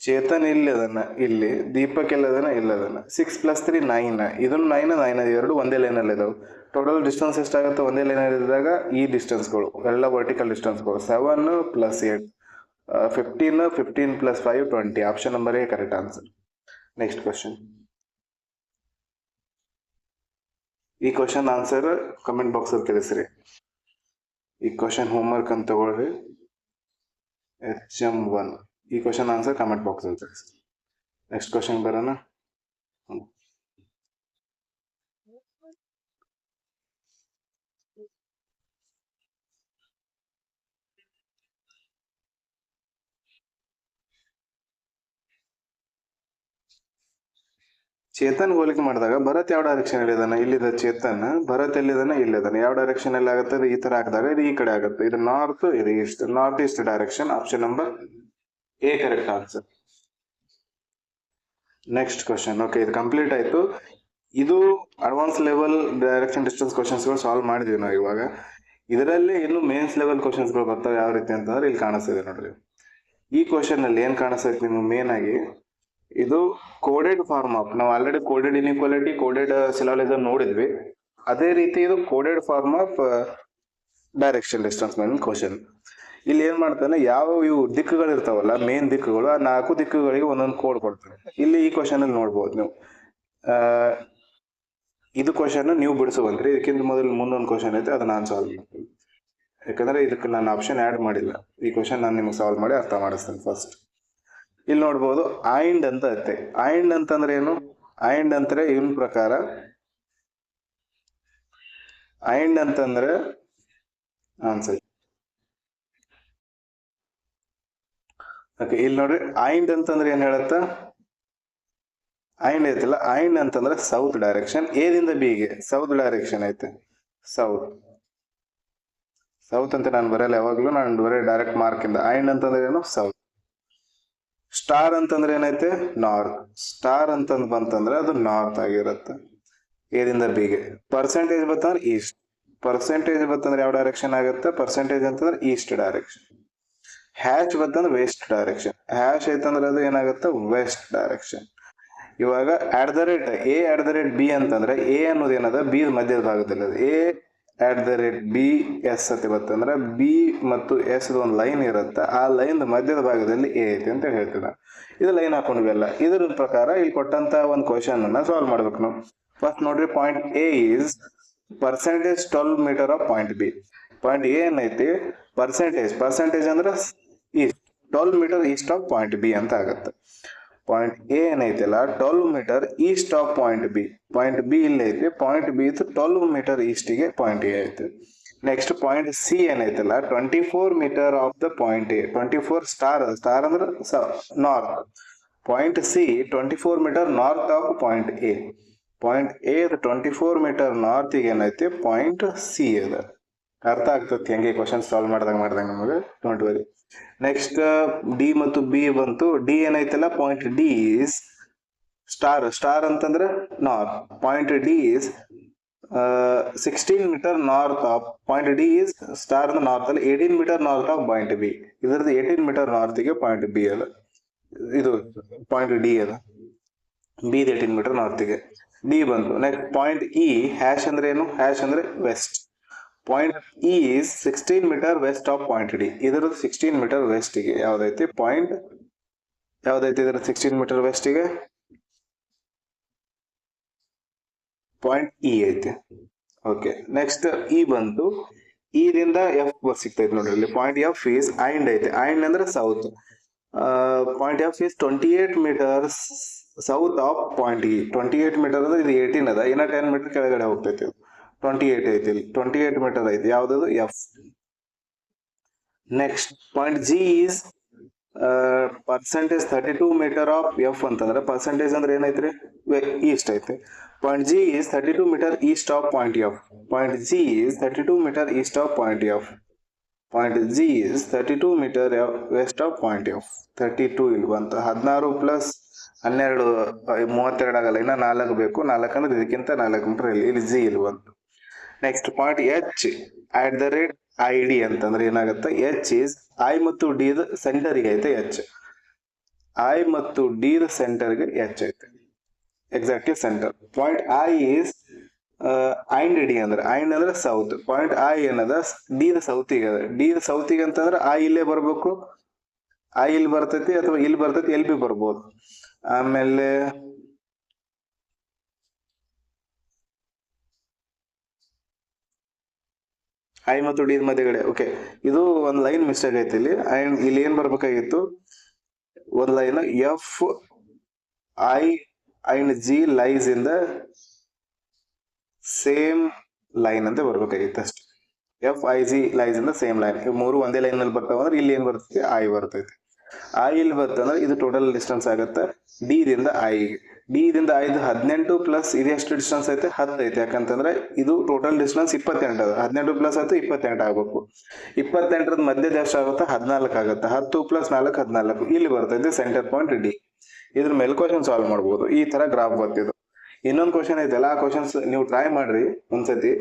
ಚೇತನ್ ಇಲ್ಲಿ ಅದನ್ನ, ಇಲ್ಲಿ ದೀಪಕ್ ಎಲ್ಲದನ್ನ, ಇಲ್ಲದನ್ನ. 6 ಪ್ಲಸ್ 3 9. ಇದನ್ನು 9 ಎರಡು ಒಂದೇ ಲೈನಲ್ಲಿ ಇದಾವೆ. ಟೋಟಲ್ ಡಿಸ್ಟೆನ್ಸ್ ಎಷ್ಟಾಗುತ್ತೆ ಒಂದೇ ಲೈನಲ್ಲಿ ಇದ್ದಾಗ? ಈ ಡಿಸ್ಟೆನ್ಸ್ಗಳು ಎಲ್ಲ ವರ್ಟಿಕಲ್ ಡಿಸ್ಟೆನ್ಸ್ಗಳು. 7 plus 8 15 15 plus 5 20. Option number A correct answer. Next question. ಈ ಕ್ವಶನ್ ಆನ್ಸರ್ ಕಮೆಂಟ್ ಬಾಕ್ಸ್ ಅಲ್ಲಿ ತಿಳಿಸ್ರಿ. ಈ ಕ್ವಶನ್ ಹೋಮ್ವರ್ಕ್ ಅಂತ ತಗೊಳ್ರಿ. HM1 ಈ ಕ್ವಶನ್ ಆನ್ಸರ್ ಕಮೆಂಟ್ ಬಾಕ್ಸ್ ಅಲ್ಲಿ ತಿಳಿಸ್ರಿ. ನೆಕ್ಸ್ಟ್ ಕ್ವಶನ್ ಬರೋಣ. ಚೇತನ್ ಹೋಲಿಕೆ ಮಾಡಿದಾಗ ಭರತ್ ಯಾವ ಡೈರೆಕ್ಷನ್ ಇದ್ದಾನೆ, ಇಲ್ಲಿದೆ ಚೇತನ್, ಭರತ್ ಎಲ್ಲಿದ್ದಾನೆ, ಇಲ್ಲಿದ್ದಾನೆ. ಯಾವ ಡೈರೆಕ್ಷನ್ ಅಲ್ಲಿ ಆಗುತ್ತೆ, ಇದು ಈ ತರ ಹಾಕಿದಾಗ ಇದು ಈ ಕಡೆ ಆಗುತ್ತೆ. ಇದು ನಾರ್ತ್, ಇದು east, north east direction. Option number A correct answer. Next question. Okay, ಇದು ಕಂಪ್ಲೀಟ್ ಆಯ್ತು. ಇದು ಅಡ್ವಾನ್ಸ್ ಲೆವೆಲ್ ಡೈರೆಕ್ಷನ್ ಡಿಸ್ಟೆನ್ಸ್ ಕ್ವಶನ್ಸ್ಗಳು ಸಾಲ್ವ್ ಮಾಡಿದೀವಿ ನಾವು ಇವಾಗ. ಇದರಲ್ಲಿ ಇನ್ನು ಮೇನ್ಸ್ ಲೆವೆಲ್ ಕ್ವಶನ್ಸ್ಗಳು ಬರ್ತಾವೆ. ಯಾವ ರೀತಿ ಅಂತಂದ್ರೆ ಇಲ್ಲಿ ಕಾಣಿಸ್ತಿದೆ ನೋಡ್ರಿ. ಈ ಕ್ವಶನ್ ಅಲ್ಲಿ ಏನ್ ಕಾಣಿಸ್ತೈತೆ ನಿಮ್ಗೆ ಮೇನ್ ಆಗಿ, ಇದು ಕೋಡೆಡ್ ಫಾರ್ಮ್ ಆಫ್, ನಾವು already coded inequality, coded syllogism ನೋಡಿದ್ವಿ. ಅದೇ ರೀತಿ ಇದು coded form of direction distance ಮೇಲೆ ಕ್ವಶನ್. ಇಲ್ಲಿ ಏನ್ ಮಾಡ್ತಾನೆ, ಯಾವ ಇವು ದಿಕ್ಕುಗಳು ಇರ್ತಾವಲ್ಲ, ಮೇನ್ ದಿಕ್ಕುಗಳು, ಆ 4 ದಿಕ್ಕುಗಳಿಗೆ ಒಂದೊಂದು ಕೋಡ್ ಕೊಡ್ತಾನೆ. ಇಲ್ಲಿ ಈ ಕ್ವಶನ್ ಅಲ್ಲಿ ನೋಡ್ಬೋದು ನೀವು. ಇದು ಕ್ವಶನ್ ನೀವು ಬಿಡಿಸುವಂತ್ರಿ. ಇದಕ್ಕಿಂತ ಮೊದಲು ಮುಂದೊಂದು ಕ್ವಶನ್ ಐತೆ, ಅದು ನಾನು ಸಾಲ್ವ್ ಮಾಡ್ತೀನಿ. ಯಾಕಂದ್ರೆ ಇದಕ್ಕೆ ನಾನು ಆಪ್ಷನ್ ಆ್ಯಡ್ ಮಾಡಿಲ್ಲ. ಈ ಕ್ವಶನ್ ನಾನು ನಿಮ್ಗೆ ಸಾಲ್ವ್ ಮಾಡಿ ಅರ್ಥ ಮಾಡಿಸ್ತೇನೆ ಫಸ್ಟ್. ಇಲ್ಲಿ ನೋಡ್ಬೋದು ಐಂಡ್ ಅಂತ ಐತೆ. ಐಂಡ್ ಅಂತಂದ್ರೆ ಏನು? ಐಂಡ್ ಅಂದ್ರೆ ಇವನ್ ಪ್ರಕಾರ, ಐಂಡ್ ಅಂತಂದ್ರೆ ಆನ್ಸರ್. ಓಕೆ, ಇಲ್ಲಿ ನೋಡ್ರಿ, ಐಂಡ್ ಅಂತಂದ್ರೆ ಏನ್ ಹೇಳುತ್ತ, ಐಂಡ್ ಐತಿಲ್ಲ, ಐಂಡ್ ಅಂತಂದ್ರೆ ಸೌತ್ ಡೈರೆಕ್ಷನ್. ಎದಿಂದ ಬಿಗೆ ಸೌತ್ ಡೈರೆಕ್ಷನ್ ಐತೆ. ಸೌತ್ ಅಂತ ನಾನು ಬರೆಯಲ್ಲ ಯಾವಾಗ್ಲೂ, ನಾನು ಬರೀ ಡೈರೆಕ್ಟ್ ಮಾರ್ಕ್ ಇಂದ. ಐಂಡ್ ಅಂತಂದ್ರೆ ಏನು? ಸೌತ್. ಸ್ಟಾರ್ ಅಂತಂದ್ರೆ ಏನೈತೆ? ನಾರ್ತ್. ಸ್ಟಾರ್ ಅಂತಂದ್ ಬಂತಂದ್ರೆ ಅದು ನಾರ್ತ್ ಆಗಿರುತ್ತೆ ಎದಿಂದ ಬಿಗೆ. ಪರ್ಸೆಂಟೇಜ್ ಬಂತಂದ್ರೆ ಈಸ್ಟ್. ಪರ್ಸೆಂಟೇಜ್ ಬಂತಂದ್ರೆ ಯಾವ ಡೈರೆಕ್ಷನ್ ಆಗುತ್ತೆ? ಪರ್ಸೆಂಟೇಜ್ ಅಂತಂದ್ರೆ ಈಸ್ಟ್ ಡೈರೆಕ್ಷನ್. ಹ್ಯಾಶ್ ಬಂತಂದ್ರೆ ವೆಸ್ಟ್ ಡೈರೆಕ್ಷನ್. ಹ್ಯಾಶ್ ಐತಂದ್ರೆ ಅದು ಏನಾಗುತ್ತೆ? West direction. ಇವಾಗ @b ಅಂತಂದ್ರೆ ಎ ಅನ್ನೋದು ಏನದ? ಬಿ ಮಧ್ಯದ ಭಾಗದಲ್ಲಿ ಅದು. A@b(s) ಅಂತ ಬರ್ತಂದ್ರೆ ಬಿ ಮತ್ತು ಎಸ್ ಒಂದು ಲೈನ್ ಇರುತ್ತೆ. ಆ ಲೈನ್ ಮಧ್ಯದ ಭಾಗದಲ್ಲಿ ಎ ಐತೆ ಅಂತ ಹೇಳ್ತಿದ್ದ. ಇದು ಲೈನ್ ಹಾಕೊಂಡ್ವೆಲ್ಲ. ಇದ್ರ ಪ್ರಕಾರ ಇಲ್ಲಿ ಕೊಟ್ಟಂತ ಒಂದು ಕ್ವಶನ್ ಅನ್ನ ಸಾಲ್ವ್ ಮಾಡ್ಬೇಕು ನಾವು. ಫಸ್ಟ್ ನೋಡ್ರಿ, point A is percentage 12 metre of point B. Point A ಏನೈತಿ? ಪರ್ಸೆಂಟೇಜ್ ಅಂದ್ರೆ east, 12 metre east of point B ಅಂತ ಆಗುತ್ತೆ. ಪಾಯಿಂಟ್ ಎ ಏನೈತಿಲ್ಲ 12 metre east of point B. Point B ಇಲ್ಲಿ ಐತಿ, ಪಾಯಿಂಟ್ ಬಿ 12 ಮೀಟರ್ ಈಸ್ಟಿಗೆ ಪಾಯಿಂಟ್ ಎ ಐತಿ. Next point C ಏನೈತಿಲ್ಲ 24 metre of the point A. 24 star ಅಂದ್ರೆ north. Point C 24 metre north of point A. Point A 24 metre ನಾರ್ತಿಗೆ ಏನೈತಿ? Point C ಅದ. ಅರ್ಥ ಆಗ್ತದೆ ಹೆಂಗೆ ಕ್ವಶನ್ ಸಾಲ್ವ್ ಮಾಡ್ದಂಗ ನಮಗೆ, ಡೋಂಟ್ ವರಿ. ನೆಕ್ಸ್ಟ್ ಡಿ ಮತ್ತು ಬಿ ಬಂತು. ಡಿ ಏನೈತಲ್ಲ, ಪಾಯಿಂಟ್ ಡಿ ಈಸ್ ಸ್ಟಾರ್ ಅಂತಂದ್ರೆ north. Point D is 16 metre north of point D is star ಅಂದ್ರೆ ನಾರ್ತ್ ಅಲ್ಲಿ 18 metre north of point B. ಇದರದ್ದು 18 ಮೀಟರ್ ನಾರ್ತಿಗೆ ಪಾಯಿಂಟ್ ಬಿ ಅದ. ಇದು ಪಾಯಿಂಟ್ ಡಿ ಅದ. ಬಿ 18 ಮೀಟರ್ ನಾರ್ತಿಗೆ ಡಿ ಬಂತು. ನೆಕ್ಸ್ಟ್ ಪಾಯಿಂಟ್ ಇ, ಹ್ಯಾಶ್ ಅಂದ್ರೆ ಏನು? ಹ್ಯಾಶ್ ಅಂದ್ರೆ west. Point E is 16 metre west of point D. ಇದರದ್ದು 16 ಮೀಟರ್ ವೆಸ್ಟಿಗೆ ಯಾವ್ದೈತಿ? ಪಾಯಿಂಟ್ ಯಾವ್ದೈತಿ ಇದ್ರ 16 ಮೀಟರ್ ವೆಸ್ಟಿಗೆ? ಪಾಯಿಂಟ್ ಇ ಐತಿ. ಓಕೆ, ನೆಕ್ಸ್ಟ್ ಇ ಬಂತು. ಇದಿಂದ ಎಫ್ ಸಿಗ್ತೈತಿ ನೋಡ್ರಿ. ಇಲ್ಲಿ ಪಾಯಿಂಟ್ ಎಫ್ ಈಸ್ ಐಂಡ್ ಐತಿ. ಐಂಡ್ ಅಂದ್ರೆ south. Point F is 28 metre south of point E. 28 metre ಅಂದ್ರೆ ಇದು 18 ಅದ, ಇನ್ನ 10 ಮೀಟರ್ ಕೆಳಗಡೆ ಹೋಗ್ತೈತಿ. 28 ಐತಿ ಇಲ್ಲಿ, 28 ಮೀಟರ್ ಐತಿ. ಯಾವ್ದದು? F. Next point G is percentage 32 metre of F ಅಂತಂದ್ರೆ ಪರ್ಸೆಂಟೇಜ್ ಅಂದ್ರೆ ಏನೈತ್ರಿ? ಈಸ್ಟ್ ಐತಿ. Point G is 32 metre east of point F. Point G is 32 metre east of point F. Point G is 32 metre west of point F. 32 ಇಲ್ಲಿ ಬಂತು. 16 plus 12 32 ಆಗಲ್ಲ, ಇನ್ನ 4 ಬೇಕು. 4 ಅಂದ್ರೆ ಇದಕ್ಕಿಂತ 4 ಮೀಟರ್ ಇಲ್ಲಿ ಜಿ ಇಲ್ಲಿ ಬಂತು. ನೆಕ್ಸ್ಟ್ ಪಾಯಿಂಟ್ ಎಚ್ @ID ಅಂತಂದ್ರೆ ಏನಾಗುತ್ತೆ? ಎಚ್ ಈಸ್ ಐ ಮತ್ತು ಡಿ ದ ಸೆಂಟರ್ಗೆ ಐತೆ ಎಚ್. ಐ ಮತ್ತು ಡಿ ದ ಸೆಂಟರ್ಗೆ ಎಚ್ ಐತೆ, exactly centre. Point I is and D ಅಂದ್ರೆ ಸೌತ್. ಪಾಯಿಂಟ್ ಐ ಏನದ? ಡಿ ದ ಸೌತಿಗೆ ಅದ. ಡಿ ದ ಸೌತಿಗೆ ಅಂತಂದ್ರೆ ಐ ಇಲ್ಲೇ ಬರ್ಬೇಕು. ಐ ಇಲ್ಲಿ ಬರ್ತೈತಿ ಅಥವಾ ಇಲ್ಲಿ ಬರ್ತೈತಿ, ಎಲ್ ಬಿ ಬರ್ಬೋದು. ಆಮೇಲೆ ಐ ಮತ್ತು ಡಿ ಮಧ್ಯಗಡೆ. ಓಕೆ, ಇದು ಒಂದು ಲೈನ್ ಮಿಸ್ಟೇಕ್ ಐತಿ ಇಲ್ಲಿ. ಇಲ್ಲಿ ಏನ್ ಬರ್ಬೇಕಾಗಿತ್ತು? ಒಂದು line F I and G lies in the same line ಅಂತ ಬರ್ಬೇಕಾಗಿತ್ತು ಅಷ್ಟೇ. F I G lies in the same line. ಮೂರು ಒಂದೇ ಲೈನ್ ಅಲ್ಲಿ ಬರ್ತಾವ ಅಂದ್ರೆ ಇಲ್ಲಿ ಏನ್ ಬರ್ತೈತಿ? ಐ ಬರ್ತೈತಿ. ಐ ಇಲ್ಲಿ ಬರ್ತಂದ್ರೆ ಇದು ಟೋಟಲ್ ಡಿಸ್ಟೆನ್ಸ್ ಆಗುತ್ತೆ ಡಿ ದಿಂದ ಐಗೆ. ಡಿ ದಿಂದ ಐದು 18 ಪ್ಲಸ್ ಇದು ಎಷ್ಟು ಡಿಸ್ಟೆನ್ಸ್ ಐತೆ 10 ಐತೆ. ಯಾಕಂತಂದ್ರೆ ಇದು ಟೋಟಲ್ ಡಿಸ್ಟೆನ್ಸ್ 28 ಅದ. 18 ಪ್ಲಸ್ ಆಯ್ತು 28 ಆಗ್ಬೇಕು. 28ರದ ಮಧ್ಯದ ಎಷ್ಟು ಆಗುತ್ತೆ 14 ಆಗುತ್ತೆ. 10 ಪ್ಲಸ್ 4 14 ಇಲ್ಲಿ ಬರ್ತೈತೆ ಸೆಂಟರ್ ಪಾಯಿಂಟ್ ಡಿ. ಇದ್ರ ಮೇಲೆ ಕ್ವಶನ್ ಸಾಲ್ವ್ ಮಾಡ್ಬೋದು. ಈ ತರ ಗ್ರಾಫ್ ಬರ್ತಿದ್ದು. ಇನ್ನೊಂದು ಕ್ವಶನ್ ಐತಲ್ಲ, ಆ ಕ್ವಶನ್ಸ್ ನೀವು ಟ್ರೈ ಮಾಡ್ರಿ ಒಂದ್ಸತಿ.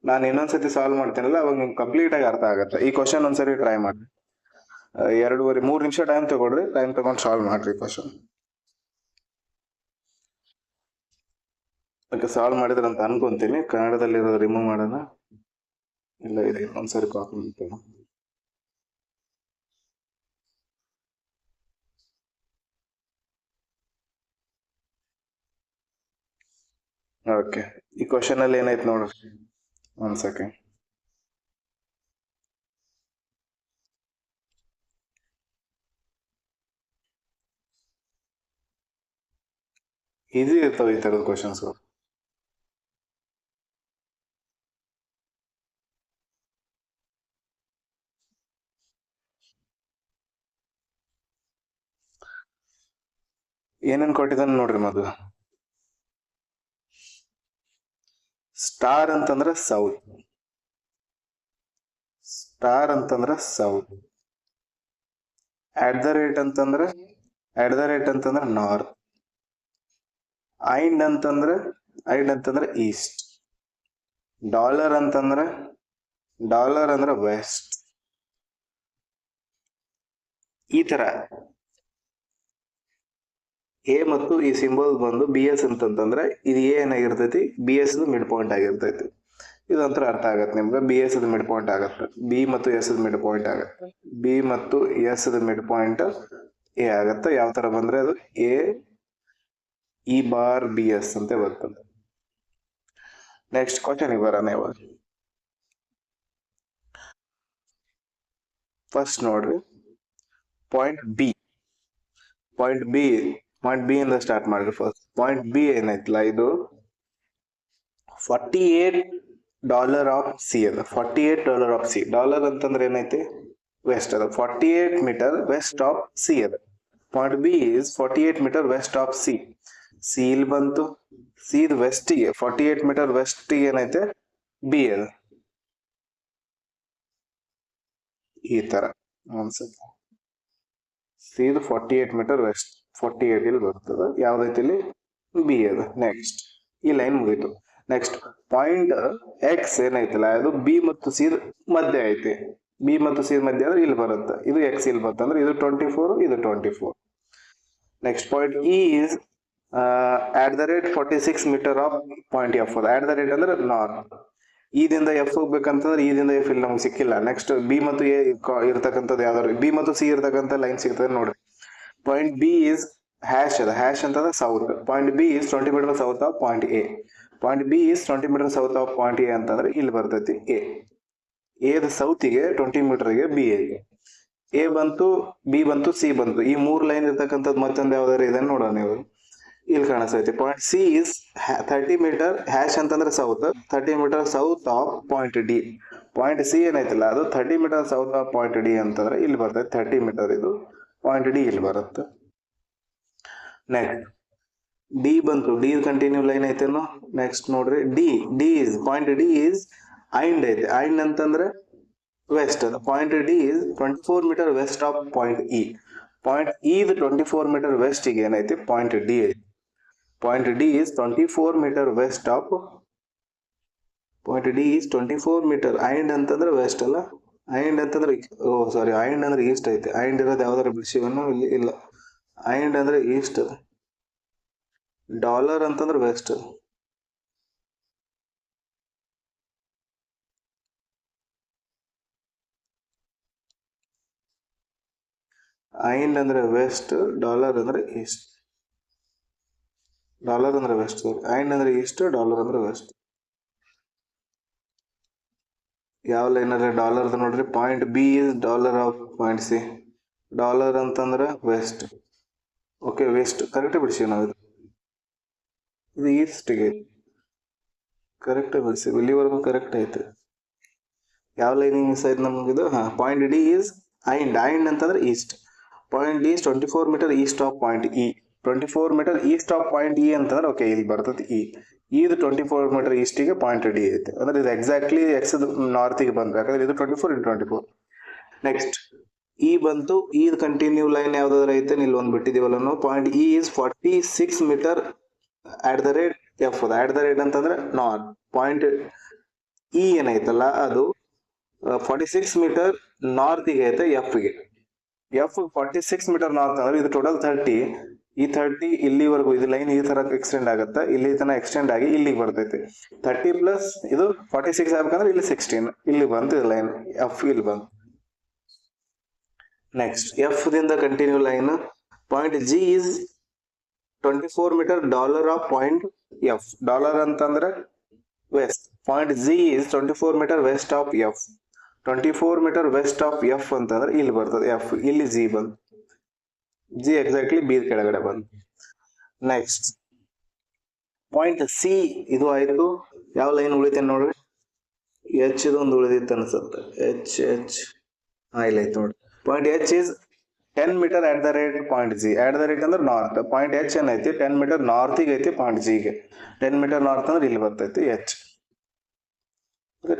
ನಾನು ಇನ್ನೊಂದ್ಸತಿ ಸಾಲ್ವ್ ಮಾಡ್ತೀನಲ್ಲ ಅವಾಗ ನಿಮ್ಗೆ ಕಂಪ್ಲೀಟ್ ಆಗಿ ಅರ್ಥ ಆಗುತ್ತೆ. ಈ ಕ್ವಶನ್ ಒಂದ್ಸರಿ ಟ್ರೈ ಮಾಡ್ರಿ. 2-3 ನಿಮಿಷ ಟೈಮ್ ತಗೊಳ್ರಿ. ಟೈಮ್ ತಗೊಂಡು ಸಾಲ್ವ್ ಮಾಡ್ರಿ ಕ್ವಶನ್. ಓಕೆ, ಸಾಲ್ವ್ ಮಾಡಿದ್ರೆ ಅಂತ ಅನ್ಕೊಂತೀನಿ. ಕನ್ನಡದಲ್ಲಿ ರಿಮೂವ್ ಮಾಡೋಣ. ಇಲ್ಲ ಇದೆ, ಒಂದ್ಸರಿ ಕಾಪಿ ಮಾಡ್ತೇನೆ. ಓಕೆ, ಈ ಕ್ವಶನ್ ಅಲ್ಲಿ ಏನಾಯ್ತು ನೋಡ್ರಿ. ಒಂದ್ ಸೆಕೆಂಡ್. ಈಸಿ ಇರ್ತಾವ ಈ ತರದ ಕ್ವಶನ್ಸ್. ಏನೇನ್ ಕೊಟ್ಟಿದ್ದಾನೆ ನೋಡ್ರಿ. ಮೊದಲು ಸ್ಟಾರ್ ಅಂತಂದ್ರ ಸೌತ್, ಸ್ಟಾರ್ ಅಂತಂದ್ರ ಸೌತ್. ಅಟ್ ದ ರೇಟ್ ಅಂತಂದ್ರ ನಾರ್ತ್. ಐಂಡ್ ಅಂತಂದ್ರ ಈಸ್ಟ್. ಡಾಲರ್ ಅಂದ್ರ ವೆಸ್ಟ್. ಈ ತರ ಎ ಮತ್ತು ಈ ಸಿಂಬಲ್ ಬಂದು ಬಿ ಎಸ್ ಅಂತಂದ್ರೆ ಇದು ಎ ಏನಾಗಿರ್ತೈತಿ, ಬಿ ಎಸ್ ಮಿಡ್ ಪಾಯಿಂಟ್ ಆಗಿರ್ತೈತಿ. ಇದಂತರ ಅರ್ಥ ಆಗತ್ತೆ ನಿಮ್ಗೆ. ಬಿ ಎಸ್ ಮಿಡ್ ಪಾಯಿಂಟ್ ಆಗತ್ತೆ. ಬಿ ಮತ್ತು ಎಸ್ ಮಿಡ್ ಪಾಯಿಂಟ್ ಆಗತ್ತೆ. ಬಿ ಮತ್ತು ಎಸ್ ಮಿಡ್ ಪಾಯಿಂಟ್ ಎ ಆಗತ್ತೆ. ಯಾವ ತರ ಬಂದ್ರೆ ಅದು A E bar B S ಅಂತ ಬರ್ತದೆ. ನೆಕ್ಸ್ಟ್ ಕ್ವಶನ್ ಬರೋಣ ಇವಾಗ. ಫಸ್ಟ್ ನೋಡ್ರಿ, ಪಾಯಿಂಟ್ ಬಿ ಇಂದ ಸ್ಟಾರ್ಟ್ ಮಾಡ್ರಿ. ಫಸ್ಟ್ ಪಾಯಿಂಟ್ ಬಿ ಏನೈತಲ್ಲ, ಇದು $48 ಆಫ್ ಸಿ ಅದ. $48 ಆಫ್ ಸಿ. ಡಾಲರ್ ಅಂತಂದ್ರೆ ಏನೈತಿ, ವೆಸ್ಟ್ ಅದ. 48 ಮೀಟರ್ ವೆಸ್ಟ್ ಆಫ್ ಸಿ ಅದ. Point B is 48 metre west of C. C ಇಲ್ಲಿ ಬಂತು. ಸಿ ವೆಸ್ಟಿಗೆ 48 ಮೀಟರ್ ವೆಸ್ಟಿಗೆ ಏನೈತೆ, ಬಿ ಅದ. ಈ ತರ ಒಂದ್ಸತಿ ಸಿ 48 ಮೀಟರ್ ವೆಸ್ಟ್, 48 ಇಲ್ಲಿ ಬರ್ತದೆ. ಯಾವ್ದೈತಿ ಇಲ್ಲಿ, ಬಿ ಅದ. ನೆಕ್ಸ್ಟ್ ಈ ಲೈನ್ ಮುಗೀತು. ನೆಕ್ಸ್ಟ್ ಪಾಯಿಂಟ್ ಎಕ್ಸ್ ಏನೈತಲ್ಲ, ಅದು ಬಿ ಮತ್ತು ಸಿ ಮಧ್ಯೆ ಐತಿ. ಬಿ ಮತ್ತು ಸಿ ಮಧ್ಯೆ ಅಂದ್ರೆ ಇಲ್ಲಿ ಬರುತ್ತೆ. ಇದು ಎಕ್ಸ್ ಇಲ್ಲಿ ಬರುತ್ತೆ ಅಂದ್ರೆ ಇದು 24, ಇದು 24. Next point E is at the rate 46 metre of point F ಅದ. at the rate ಅಂದ್ರೆ ನಾರ್ತ್. ಇದಿಂದ ಎಫ್ ಹೋಗ್ಬೇಕಂತಂದ್ರೆ ಇದಿಂದ ಎಫ್ ಇಲ್ಲಿ ನಮ್ಗೆ ಸಿಕ್ಕಿಲ್ಲ. ನೆಕ್ಸ್ಟ್ ಬಿ ಮತ್ತು ಎ ಇರ್ತಕ್ಕಂಥದ್ದು ಯಾವ್ದಾದ್ರು, ಬಿ ಮತ್ತು ಸಿ ಇರ್ತಕ್ಕಂಥ ಲೈನ್ ಸಿಗ್ತದೆ ನೋಡ್ರಿ. ಪಾಯಿಂಟ್ ಬಿ ಇಸ್ ಹ್ಯಾಶ್ ಅದ. ಹ್ಯಾಶ್ ಅಂತಂದ್ರೆ south. Point B is 20 metre south of point A. Point B is 20 metre south of point A ಅಂತಂದ್ರೆ ಇಲ್ಲಿ ಬರ್ತೈತಿ ಎ. ಎದ ಸೌತಿಗೆ 20 ಮೀಟರ್ಗೆ ಬಿ ಎ ಬಂತು, ಬಿ ಬಂತು, ಸಿ ಬಂತು. ಈ 3 ಲೈನ್ ಇರ್ತಕ್ಕಂಥದ್ದು ಮತ್ತೊಂದು ಯಾವ್ದಾರು ಇದನ್ನ ನೋಡೋಣ ನೀವು. ಇಲ್ಲಿ ಕಾಣಿಸ್ತೈತಿ. Point C is 30 metre, hash ಅಂತಂದ್ರೆ south, 30 metre south of point D. Point C ಏನೈತಲ್ಲ, ಅದು 30 metre south of point D ಅಂತಂದ್ರೆ ಇಲ್ಲಿ ಬರ್ತೈತಿ 30 ಮೀಟರ್. ಇದು ಪಾಯಿಂಟ್ ಡಿ ಇಲ್ಲಿ ಬರುತ್ತೆ. ನೆಕ್ಸ್ಟ್ ಡಿ ಬಂತು. ಡಿ ಕಂಟಿನ್ಯೂ ಲೈನ್ ಐತೇನು. ನೆಕ್ಸ್ಟ್ ನೋಡ್ರಿ, D is point D is and ಐತೆ. ಐಂಡ್ ಅಂತಂದ್ರೆ ವೆಸ್ಟ್ ಅದ. Point D is 24 metre west of point E. Point E 24 metre west ಗೆ ಏನೈತಿ, ಪಾಯಿಂಟ್ ಡಿ ಐತಿ. Point D is 24 metre west of point D is 24 metre. And ಅಂತಂದ್ರೆ west ಅಲ್ಲ. And ಅಂತಂದ್ರೆ sorry, and ಅಂದ್ರೆ east ಐತಿ. And ಇರೋದು ಯಾವ್ದಾರ ವಿಷಯವನ್ನು ಇಲ್ಲಿ ಇಲ್ಲ. ಐಂಡ್ ಅಂದ್ರೆ ಈಸ್ಟ್. ಡಾಲರ್ ಅಂತಂದ್ರೆ ವೆಸ್ಟ್. ಐಂಡ್ ಅಂದ್ರೆ ವೆಸ್ಟ್, ಡಾಲರ್ ಅಂದ್ರೆ ಈಸ್ಟ್. ಡಾಲರ್ ಅಂದ್ರೆ ವೆಸ್ಟ್, ಐಂಡ್ ಅಂದ್ರೆ ಈಸ್ಟ್, ಡಾಲರ್ ಅಂದ್ರೆ ವೆಸ್ಟ್. ಯಾವ ಲೈನ್ ಅಲ್ಲಿ ಡಾಲರ್ ನೋಡ್ರಿ. Point B is dollar of point C. Dollar ಅಂತಂದ್ರೆ ವೆಸ್ಟ್. ಓಕೆ, ವೆಸ್ಟ್ ಕರೆಕ್ಟ್ ಬಿಡಿಸಿ ನಾವು. ಇದು ಈಸ್ಟ್ಗೆ ಕರೆಕ್ಟ್ ಬಿಡಿಸಿ. ಇಲ್ಲಿವರೆಗೂ ಕರೆಕ್ಟ್ ಐತೆ. ಯಾವ ಲೈನಿಂಗ್ ಮಿಸ್ ಆಯ್ತು ನಮಗಿದು. ಪಾಯಿಂಟ್ ಡಿ ಇಸ್ ಐಂಡ್. ಐಂಡ್ ಅಂತಂದ್ರೆ east. Point D 24 metre east of point E. 24 metre east of point E ಅಂತಂದ್ರೆ ಓಕೆ ಇಲ್ಲಿ ಬರ್ತದೆ ಇ. ಇದು 24 ಮೀಟರ್ ಈಸ್ಟಿಗೆ ಪಾಯಿಂಟ್ ಡಿ ಐತೆ ಅಂದ್ರೆ ಇದು ಎಕ್ಸಾಕ್ಟ್ಲಿ ಎಕ್ಸ್ ನಾರ್ತಿಗೆ ಬಂತು, ಯಾಕಂದ್ರೆ ಇದು 24 into 24. ನೆಕ್ಸ್ಟ್ ಇ ಬಂತು. ಈ ಕಂಟಿನ್ಯೂ ಲೈನ್ ಯಾವ್ದಾದ್ರು ಐತೆ ಇಲ್ಲಿ ಒಂದು ಬಿಟ್ಟಿದೀವಲ್ಲ ನಾವು. Point E is 46 metre at the rate F. At the rate ಅಂತಂದ್ರೆ ನಾರ್ತ್. ಪಾಯಿಂಟ್ ಇ ಏನೈತಲ್ಲ ಅದು 46 ಮೀಟರ್ ನಾರ್ತಿಗೆ ಐತೆ ಎಫ್ಗೆ. ಎಫ್ 46 ಮೀಟರ್ ನಾರ್ತ್ ಅಂದ್ರೆ ಇದು ಟೋಟಲ್ 30. ಈ 30 ಇಲ್ಲಿವರೆಗೂ ಇದು ಲೈನ್ ಈ ತರ ಎಕ್ಸ್ಟೆಂಡ್ ಆಗುತ್ತೆ, ಇಲ್ಲಿ ತನಕ ಎಕ್ಸ್ಟೆಂಡ್ ಆಗಿ ಇಲ್ಲಿಗೆ ಬರ್ತೈತಿ. 30 ಪ್ಲಸ್ ಇದು 46 ಆಗ್ಬೇಕಂದ್ರೆ ಇಲ್ಲಿ 16 ಇಲ್ಲಿ ಬಂತು ಇದು ಲೈನ್ ಎಫ್ ಇಲ್ಲಿ ಬಂತು. ನೆಕ್ಸ್ಟ್ ಎಫ್ ದಿಂದ continue line. Point G is 24 metre dollar of point F. Dollar ಅಂತಂದ್ರೆ west. Point G is 24 metre west of F. 24 metre west of F ಅಂತಂದ್ರೆ ಇಲ್ಲಿ ಬರ್ತದೆ ಎಫ್. ಇಲ್ಲಿ ಜಿ ಬಂತು. ಜಿ ಎಕ್ಸಾಕ್ಟ್ಲಿ ಬಿ ಕೆಳಗಡೆ ಬಂತು. ನೆಕ್ಸ್ಟ್ ಪಾಯಿಂಟ್ ಸಿ ಇದು ಆಯ್ತು. ಯಾವ ಲೈನ್ ಉಳಿತೇನೆ ನೋಡ್ರಿ, ಎಚ್ ಇದೊಂದು ಉಳಿದಿತ್ತು ಅನ್ಸುತ್ತೆ. ಎಚ್ ಇಲ್ಲ ಐತೆ ನೋಡ್ರಿ. Point H is 10 metre at the rate point G. At the rate ಅಂದ್ರೆ ನಾರ್ತ್. ಪಾಯಿಂಟ್ ಎಚ್ ಏನೈತಿ 10 ಮೀಟರ್ ನಾರ್ತಿಗೆ ಐತಿ ಪಾಯಿಂಟ್ ಜಿಗೆ. 10 ಮೀಟರ್ ನಾರ್ತ್ ಅಂದ್ರೆ ಇಲ್ಲಿ ಬರ್ತೈತಿ ಎಚ್.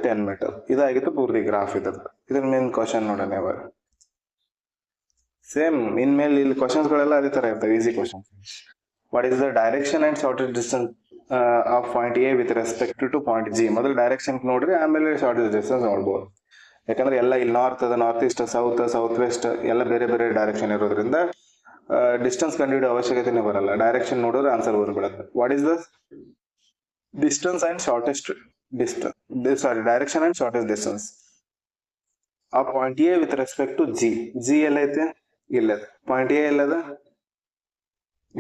10 ಮೀಟರ್. ಇದಾಗಿತ್ತು ಪೂರ್ತಿ ಗ್ರಾಫ್ ಇದ್ರದ್ದು. ಇದ್ರ ಮೇನ್ ಕ್ವಶನ್ ನೋಡೋಣ ಇವಾಗ. ಸೇಮ್ ಇನ್ಮೇಲೆ ಇಲ್ಲಿ ಕ್ವಶನ್ಸ್ ಗಳೆಲ್ಲ ಅದೇ ತರ ಇರ್ತವೆ, easy question. What is the direction and shortest distance of point A with respect to point G. ಮೊದಲು ಡೈರೆಕ್ಷನ್ ನೋಡ್ರಿ, ಆಮೇಲೆ ಶಾರ್ಟೆಸ್ಟ್ ಡಿಸ್ಟೆನ್ಸ್ ನೋಡ್ಬೋದು. ಯಾಕಂದ್ರೆ ಎಲ್ಲ ಇಲ್ಲಿ ನಾರ್ತ್ ಅದ, ನಾರ್ತ್ ಈಸ್ಟ್, ಸೌತ್ ವೆಸ್ಟ್ ಎಲ್ಲ ಬೇರೆ ಬೇರೆ ಡೈರೆಕ್ಷನ್ ಇರೋದ್ರಿಂದ ಡಿಸ್ಟೆನ್ಸ್ ಕಂಡುಹಿಡಿಯೋ ಅವಶ್ಯಕತೆನೇ ಬರಲ್ಲ. ಡೈರೆಕ್ಷನ್ ನೋಡಿದ್ರೆ ಆನ್ಸರ್ ಬಂದ್ಬಿಡುತ್ತೆ. What is the distance and shortest distance, direction and shortest distance ಆ point A with respect to G. G ಎಲ್ಲೈತೆ ಇಲ್ಲದ. ಪಾಯಿಂಟ್ ಎ ಎಲ್ಲದ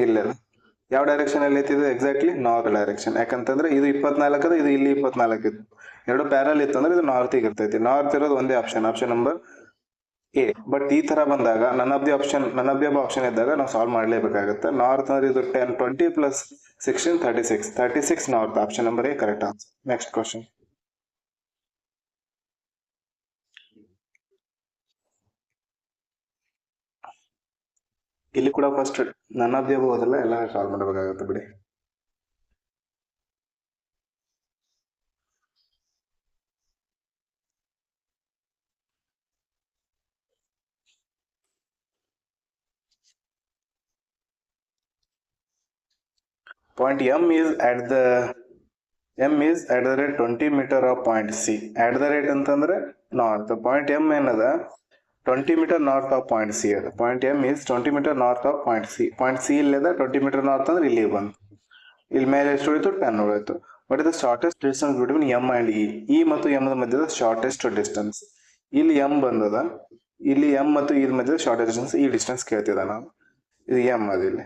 ಇಲ್ಲದ. ಯಾವ ಡೈರೆಕ್ಷನ್ ಅಲ್ಲಿ ಐತಿ ಇದು? Exactly north direction. ಯಾಕಂತಂದ್ರೆ ಇದು 24 ಅದ, ಇದು ಇಲ್ಲಿ 24 ಇತ್ತು. ಎರಡು ಪ್ಯಾರಲ್ ಇತ್ತು ಅಂದ್ರೆ ಇದು ನಾರ್ತಿಗೆ ಇರ್ತೈತಿ. ನಾರ್ತ್ ಇರೋದು ಒಂದೇ option, option number A. But ಈ ತರ ಬಂದಾಗ ನನ್ ಆಫ್ ದಿ ಆಪ್ಷನ್ ಇದ್ದಾಗ ನಾವು ಸಾಲ್ವ್ ಮಾಡ್ಲೇಬೇಕಾಗುತ್ತೆ. ನಾರ್ತ್ ಅಂದ್ರೆ ಇದು 10 20 plus 16 36 north. Option number A correct answer. Next question. ಇಲ್ಲಿ ಕೂಡ first none of the above ಎಲ್ಲ ಸಾಲ್ವ್ ಮಾಡಬೇಕಾಗುತ್ತೆ ಬಿಡಿ. Point M is at the rate 20 meter of point C. At the rate ಅಂತಂದ್ರೆ north. Point M ಏನದ 20 meter north of point C ಅದ. Point M is 20 meter north of point C. Point C ಇಲ್ಲದ 20 meter north ಅಂದ್ರೆ ಇಲ್ಲಿ ಬಂತು. ಇಲ್ಲಿ ಮೇಲೆ ಎಷ್ಟು ಉಳಿತು? 10 ಉಳಿತು. What is the shortest distance between M and E? E ಮತ್ತು M ಮಧ್ಯದ ಶಾರ್ಟೆಸ್ಟ್ ಡಿಸ್ಟೆನ್ಸ್. ಇಲ್ಲಿ M ಬಂದದ, ಇಲ್ಲಿ M ಮತ್ತು E ಮಧ್ಯದ ಶಾರ್ಟೆಸ್ಟ್ ಡಿಸ್ಟೆನ್ಸ್. ಈ ಡಿಸ್ಟೆನ್ಸ್ ಕೇಳ್ತಿದ್ದ ನಾವು. ಇದು M ಅದ. ಇಲ್ಲಿ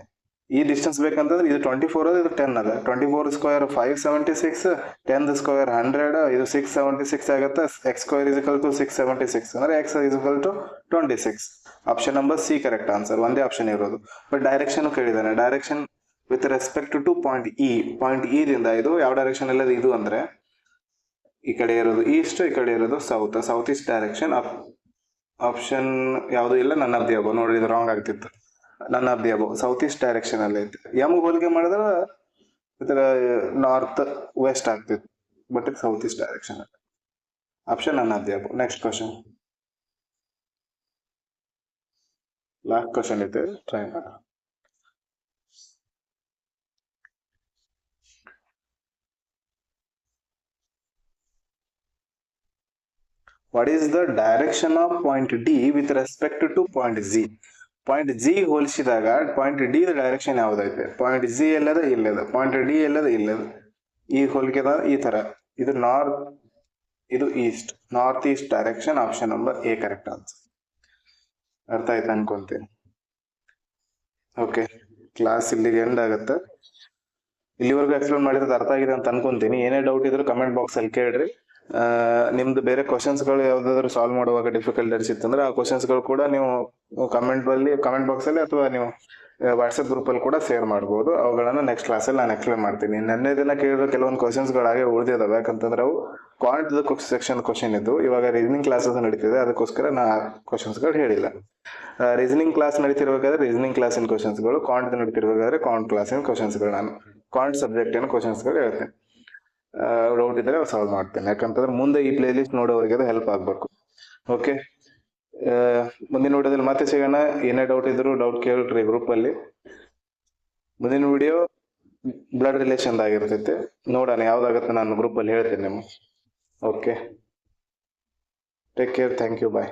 ಈ ಡಿಸ್ಟೆನ್ಸ್ ಬೇಕಂತಂದ್ರೆ ಇದು 24 ಅದ, ಇದು 10 ಅದ. 24 ಸ್ಕ್ವೇರ್ 576, 10 ಸ್ಕ್ವೇರ್ 100, ಇದು 676 ಆಗುತ್ತೆ. X square is equal to 676 ಅಂದ್ರೆ x is equal to 26. Option number C correct answer. ಒಂದೇ ಆಪ್ಷನ್ ಇರೋದು. ಬಟ್ ಡೈರೆಕ್ಷನ್ ಕೇಳಿದಾನೆ. Direction with respect to point E. Point E ದಿಂದ ಇದು ಯಾವ ಡೈರೆಕ್ಷನ್ ಎಲ್ಲ ಇದು ಅಂದ್ರೆ ಈ ಕಡೆ ಇರೋದು ಈಸ್ಟ್, ಈ ಕಡೆ ಇರೋದು ಸೌತ್ ಈಸ್ಟ್ ಡೈರೆಕ್ಷನ್. ಆಪ್ಷನ್ ಯಾವುದು ಇಲ್ಲ, ನನ್ ಆಫ್ ದಿ ಅಬೌವ್. ನೋಡಿ ಇದು ರಾಂಗ್ ಆಗ್ತಿತ್ತು. None of the above south East direction ಅಲ್ಲಿ ಐತಿ. ಎಮ್ ಹೋಲಿಕೆ ಮಾಡಿದ್ರೆ ಇತರ ನಾರ್ತ್ ವೆಸ್ಟ್ ಆಗ್ತಿತ್ತು, ಬಟ್ ಇದು ಸೌತ್ ಈಸ್ಟ್ ಡೈರೆಕ್ಷನ್ ಅಲ್ಲಿ. Option none of the above. Next question. Last question ಇದೆ, ಟ್ರೈ ಮಾಡ. What is the direction of point D with respect to point Z? Point G ಹೋಲಿಸಿದಾಗ point D direction ಯಾವ್ದೈತೆ? Point G ಎಲ್ಲದ ಇಲ್ಲದ, point D ಎಲ್ಲದ ಇಲ್ಲದ. ಈ ಹೋಲಿಕೆದ ಈ ತರ. ಇದು ನಾರ್ತ್, ಇದು east, north east direction. Option number A correct answer. ಅರ್ಥ ಆಯ್ತು ಅನ್ಕೊಂತೀನಿ. ಓಕೆ, ಕ್ಲಾಸ್ ಇಲ್ಲಿಗೆ ಎಂಡ್ ಆಗುತ್ತೆ. ಇಲ್ಲಿವರೆಗೂ ಎಕ್ಸ್ಪ್ಲೇನ್ ಮಾಡಿರೋದು ಅರ್ಥ ಆಗಿದೆ ಅಂತ ಅನ್ಕೊಂತೀನಿ. ಏನೇ ಡೌಟ್ ಇದ್ರು ಕಮೆಂಟ್ ಬಾಕ್ಸ್ ಅಲ್ಲಿ ಕೇಳ್ರಿ. ನಿಮ್ದು ಬೇರೆ ಕ್ವಶನ್ಸ್ಗಳು ಯಾವ್ದಾದ್ರು ಸಾಲ್ವ್ ಮಾಡುವಾಗ ಡಿಫಿಕಲ್ಟ್ ಅನ್ಸಿತ್ತಂದ್ರೆ ಆ ಕ್ವಶನ್ಸ್ಗಳು ಕೂಡ ನೀವು ಕಮೆಂಟ್ ಬಾಕ್ಸ್ ಅಲ್ಲಿ ಅಥವಾ ನೀವು ವಾಟ್ಸಪ್ ಗ್ರೂಪಲ್ಲಿ ಕೂಡ ಶೇರ್ ಮಾಡ್ಬೋದು. ಅವುಗಳನ್ನು ನೆಕ್ಸ್ಟ್ ಕ್ಲಾಸಲ್ಲಿ ನಾನು ಎಕ್ಸ್ಪ್ಲೇನ್ ಮಾಡ್ತೀನಿ. ನೆನ್ನೆ ದಿನ ಕೇಳಿರೋ ಕೆಲವೊಂದು ಕ್ವಶನ್ಸ್ಗಳಾಗೆ ಉಳಿದಿದ್ದಾವೆ, ಯಾಕಂತಂದ್ರೆ ಅವು ಕ್ವಾಂಟ್ದ ಸೆಕ್ಷನ್ ಕ್ವಶನ್ ಇದ್ದು. ಇವಾಗ ರೀಸನಿಂಗ್ ಕ್ಲಾಸಸ್ ನಡೀತಿದೆ, ಅದಕ್ಕೋಸ್ಕರ ನಾ ಕ್ವಶನ್ಸ್ಗಳು ಹೇಳಿಲ್ಲ. ರೀಸನಿಂಗ್ ಕ್ಲಾಸ್ ನಡೀತಿರ್ಬೇಕಾದ್ರೆ ರೀಸನಿಂಗ್ ಕ್ಲಾಸಿನ ಕ್ವಶನ್ಸ್ಗಳು, ಕ್ವಾಂಟ್ ನಡೀತಿರ್ಬೇಕಾದ್ರೆ ಕ್ವಾಂಟ್ ಕ್ಲಾಸಿನ ಕ್ವಶನ್ಸ್ಗಳು, ನಾನು ಕ್ವಾಂಟ್ ಸಬ್ಜೆಕ್ಟಿನ ಕ್ವಶನ್ಸ್ಗಳು ಹೇಳ್ತೇನೆ. ಡೌಟ್ ಇದ್ದರೆ ಸಾಲ್ವ್ ಮಾಡ್ತೇನೆ, ಯಾಕಂತಂದ್ರೆ ಮುಂದೆ ಈ ಪ್ಲೇ ಲಿಸ್ಟ್ ನೋಡೋರಿಗೆ ಅದು ಹೆಲ್ಪ್ ಆಗಬೇಕು. ಓಕೆ, ಮುಂದಿನ ವಿಡಿಯೋದಲ್ಲಿ ಮತ್ತೆ ಸಿಗೋಣ. ಏನೇ ಡೌಟ್ ಇದ್ರು ಡೌಟ್ ಕೇಳ್ರಿ ಗ್ರೂಪಲ್ಲಿ. ಮುಂದಿನ ವಿಡಿಯೋ ಬ್ಲಡ್ ರಿಲೇಷನ್ ಆಗಿರ್ತೈತೆ, ನೋಡೋಣ ಯಾವ್ದಾಗತ್ತೆ ನಾನು ಗ್ರೂಪಲ್ಲಿ ಹೇಳ್ತೇನೆ ನಿಮ್ಗೆ. Okay, take care, thank you, bye.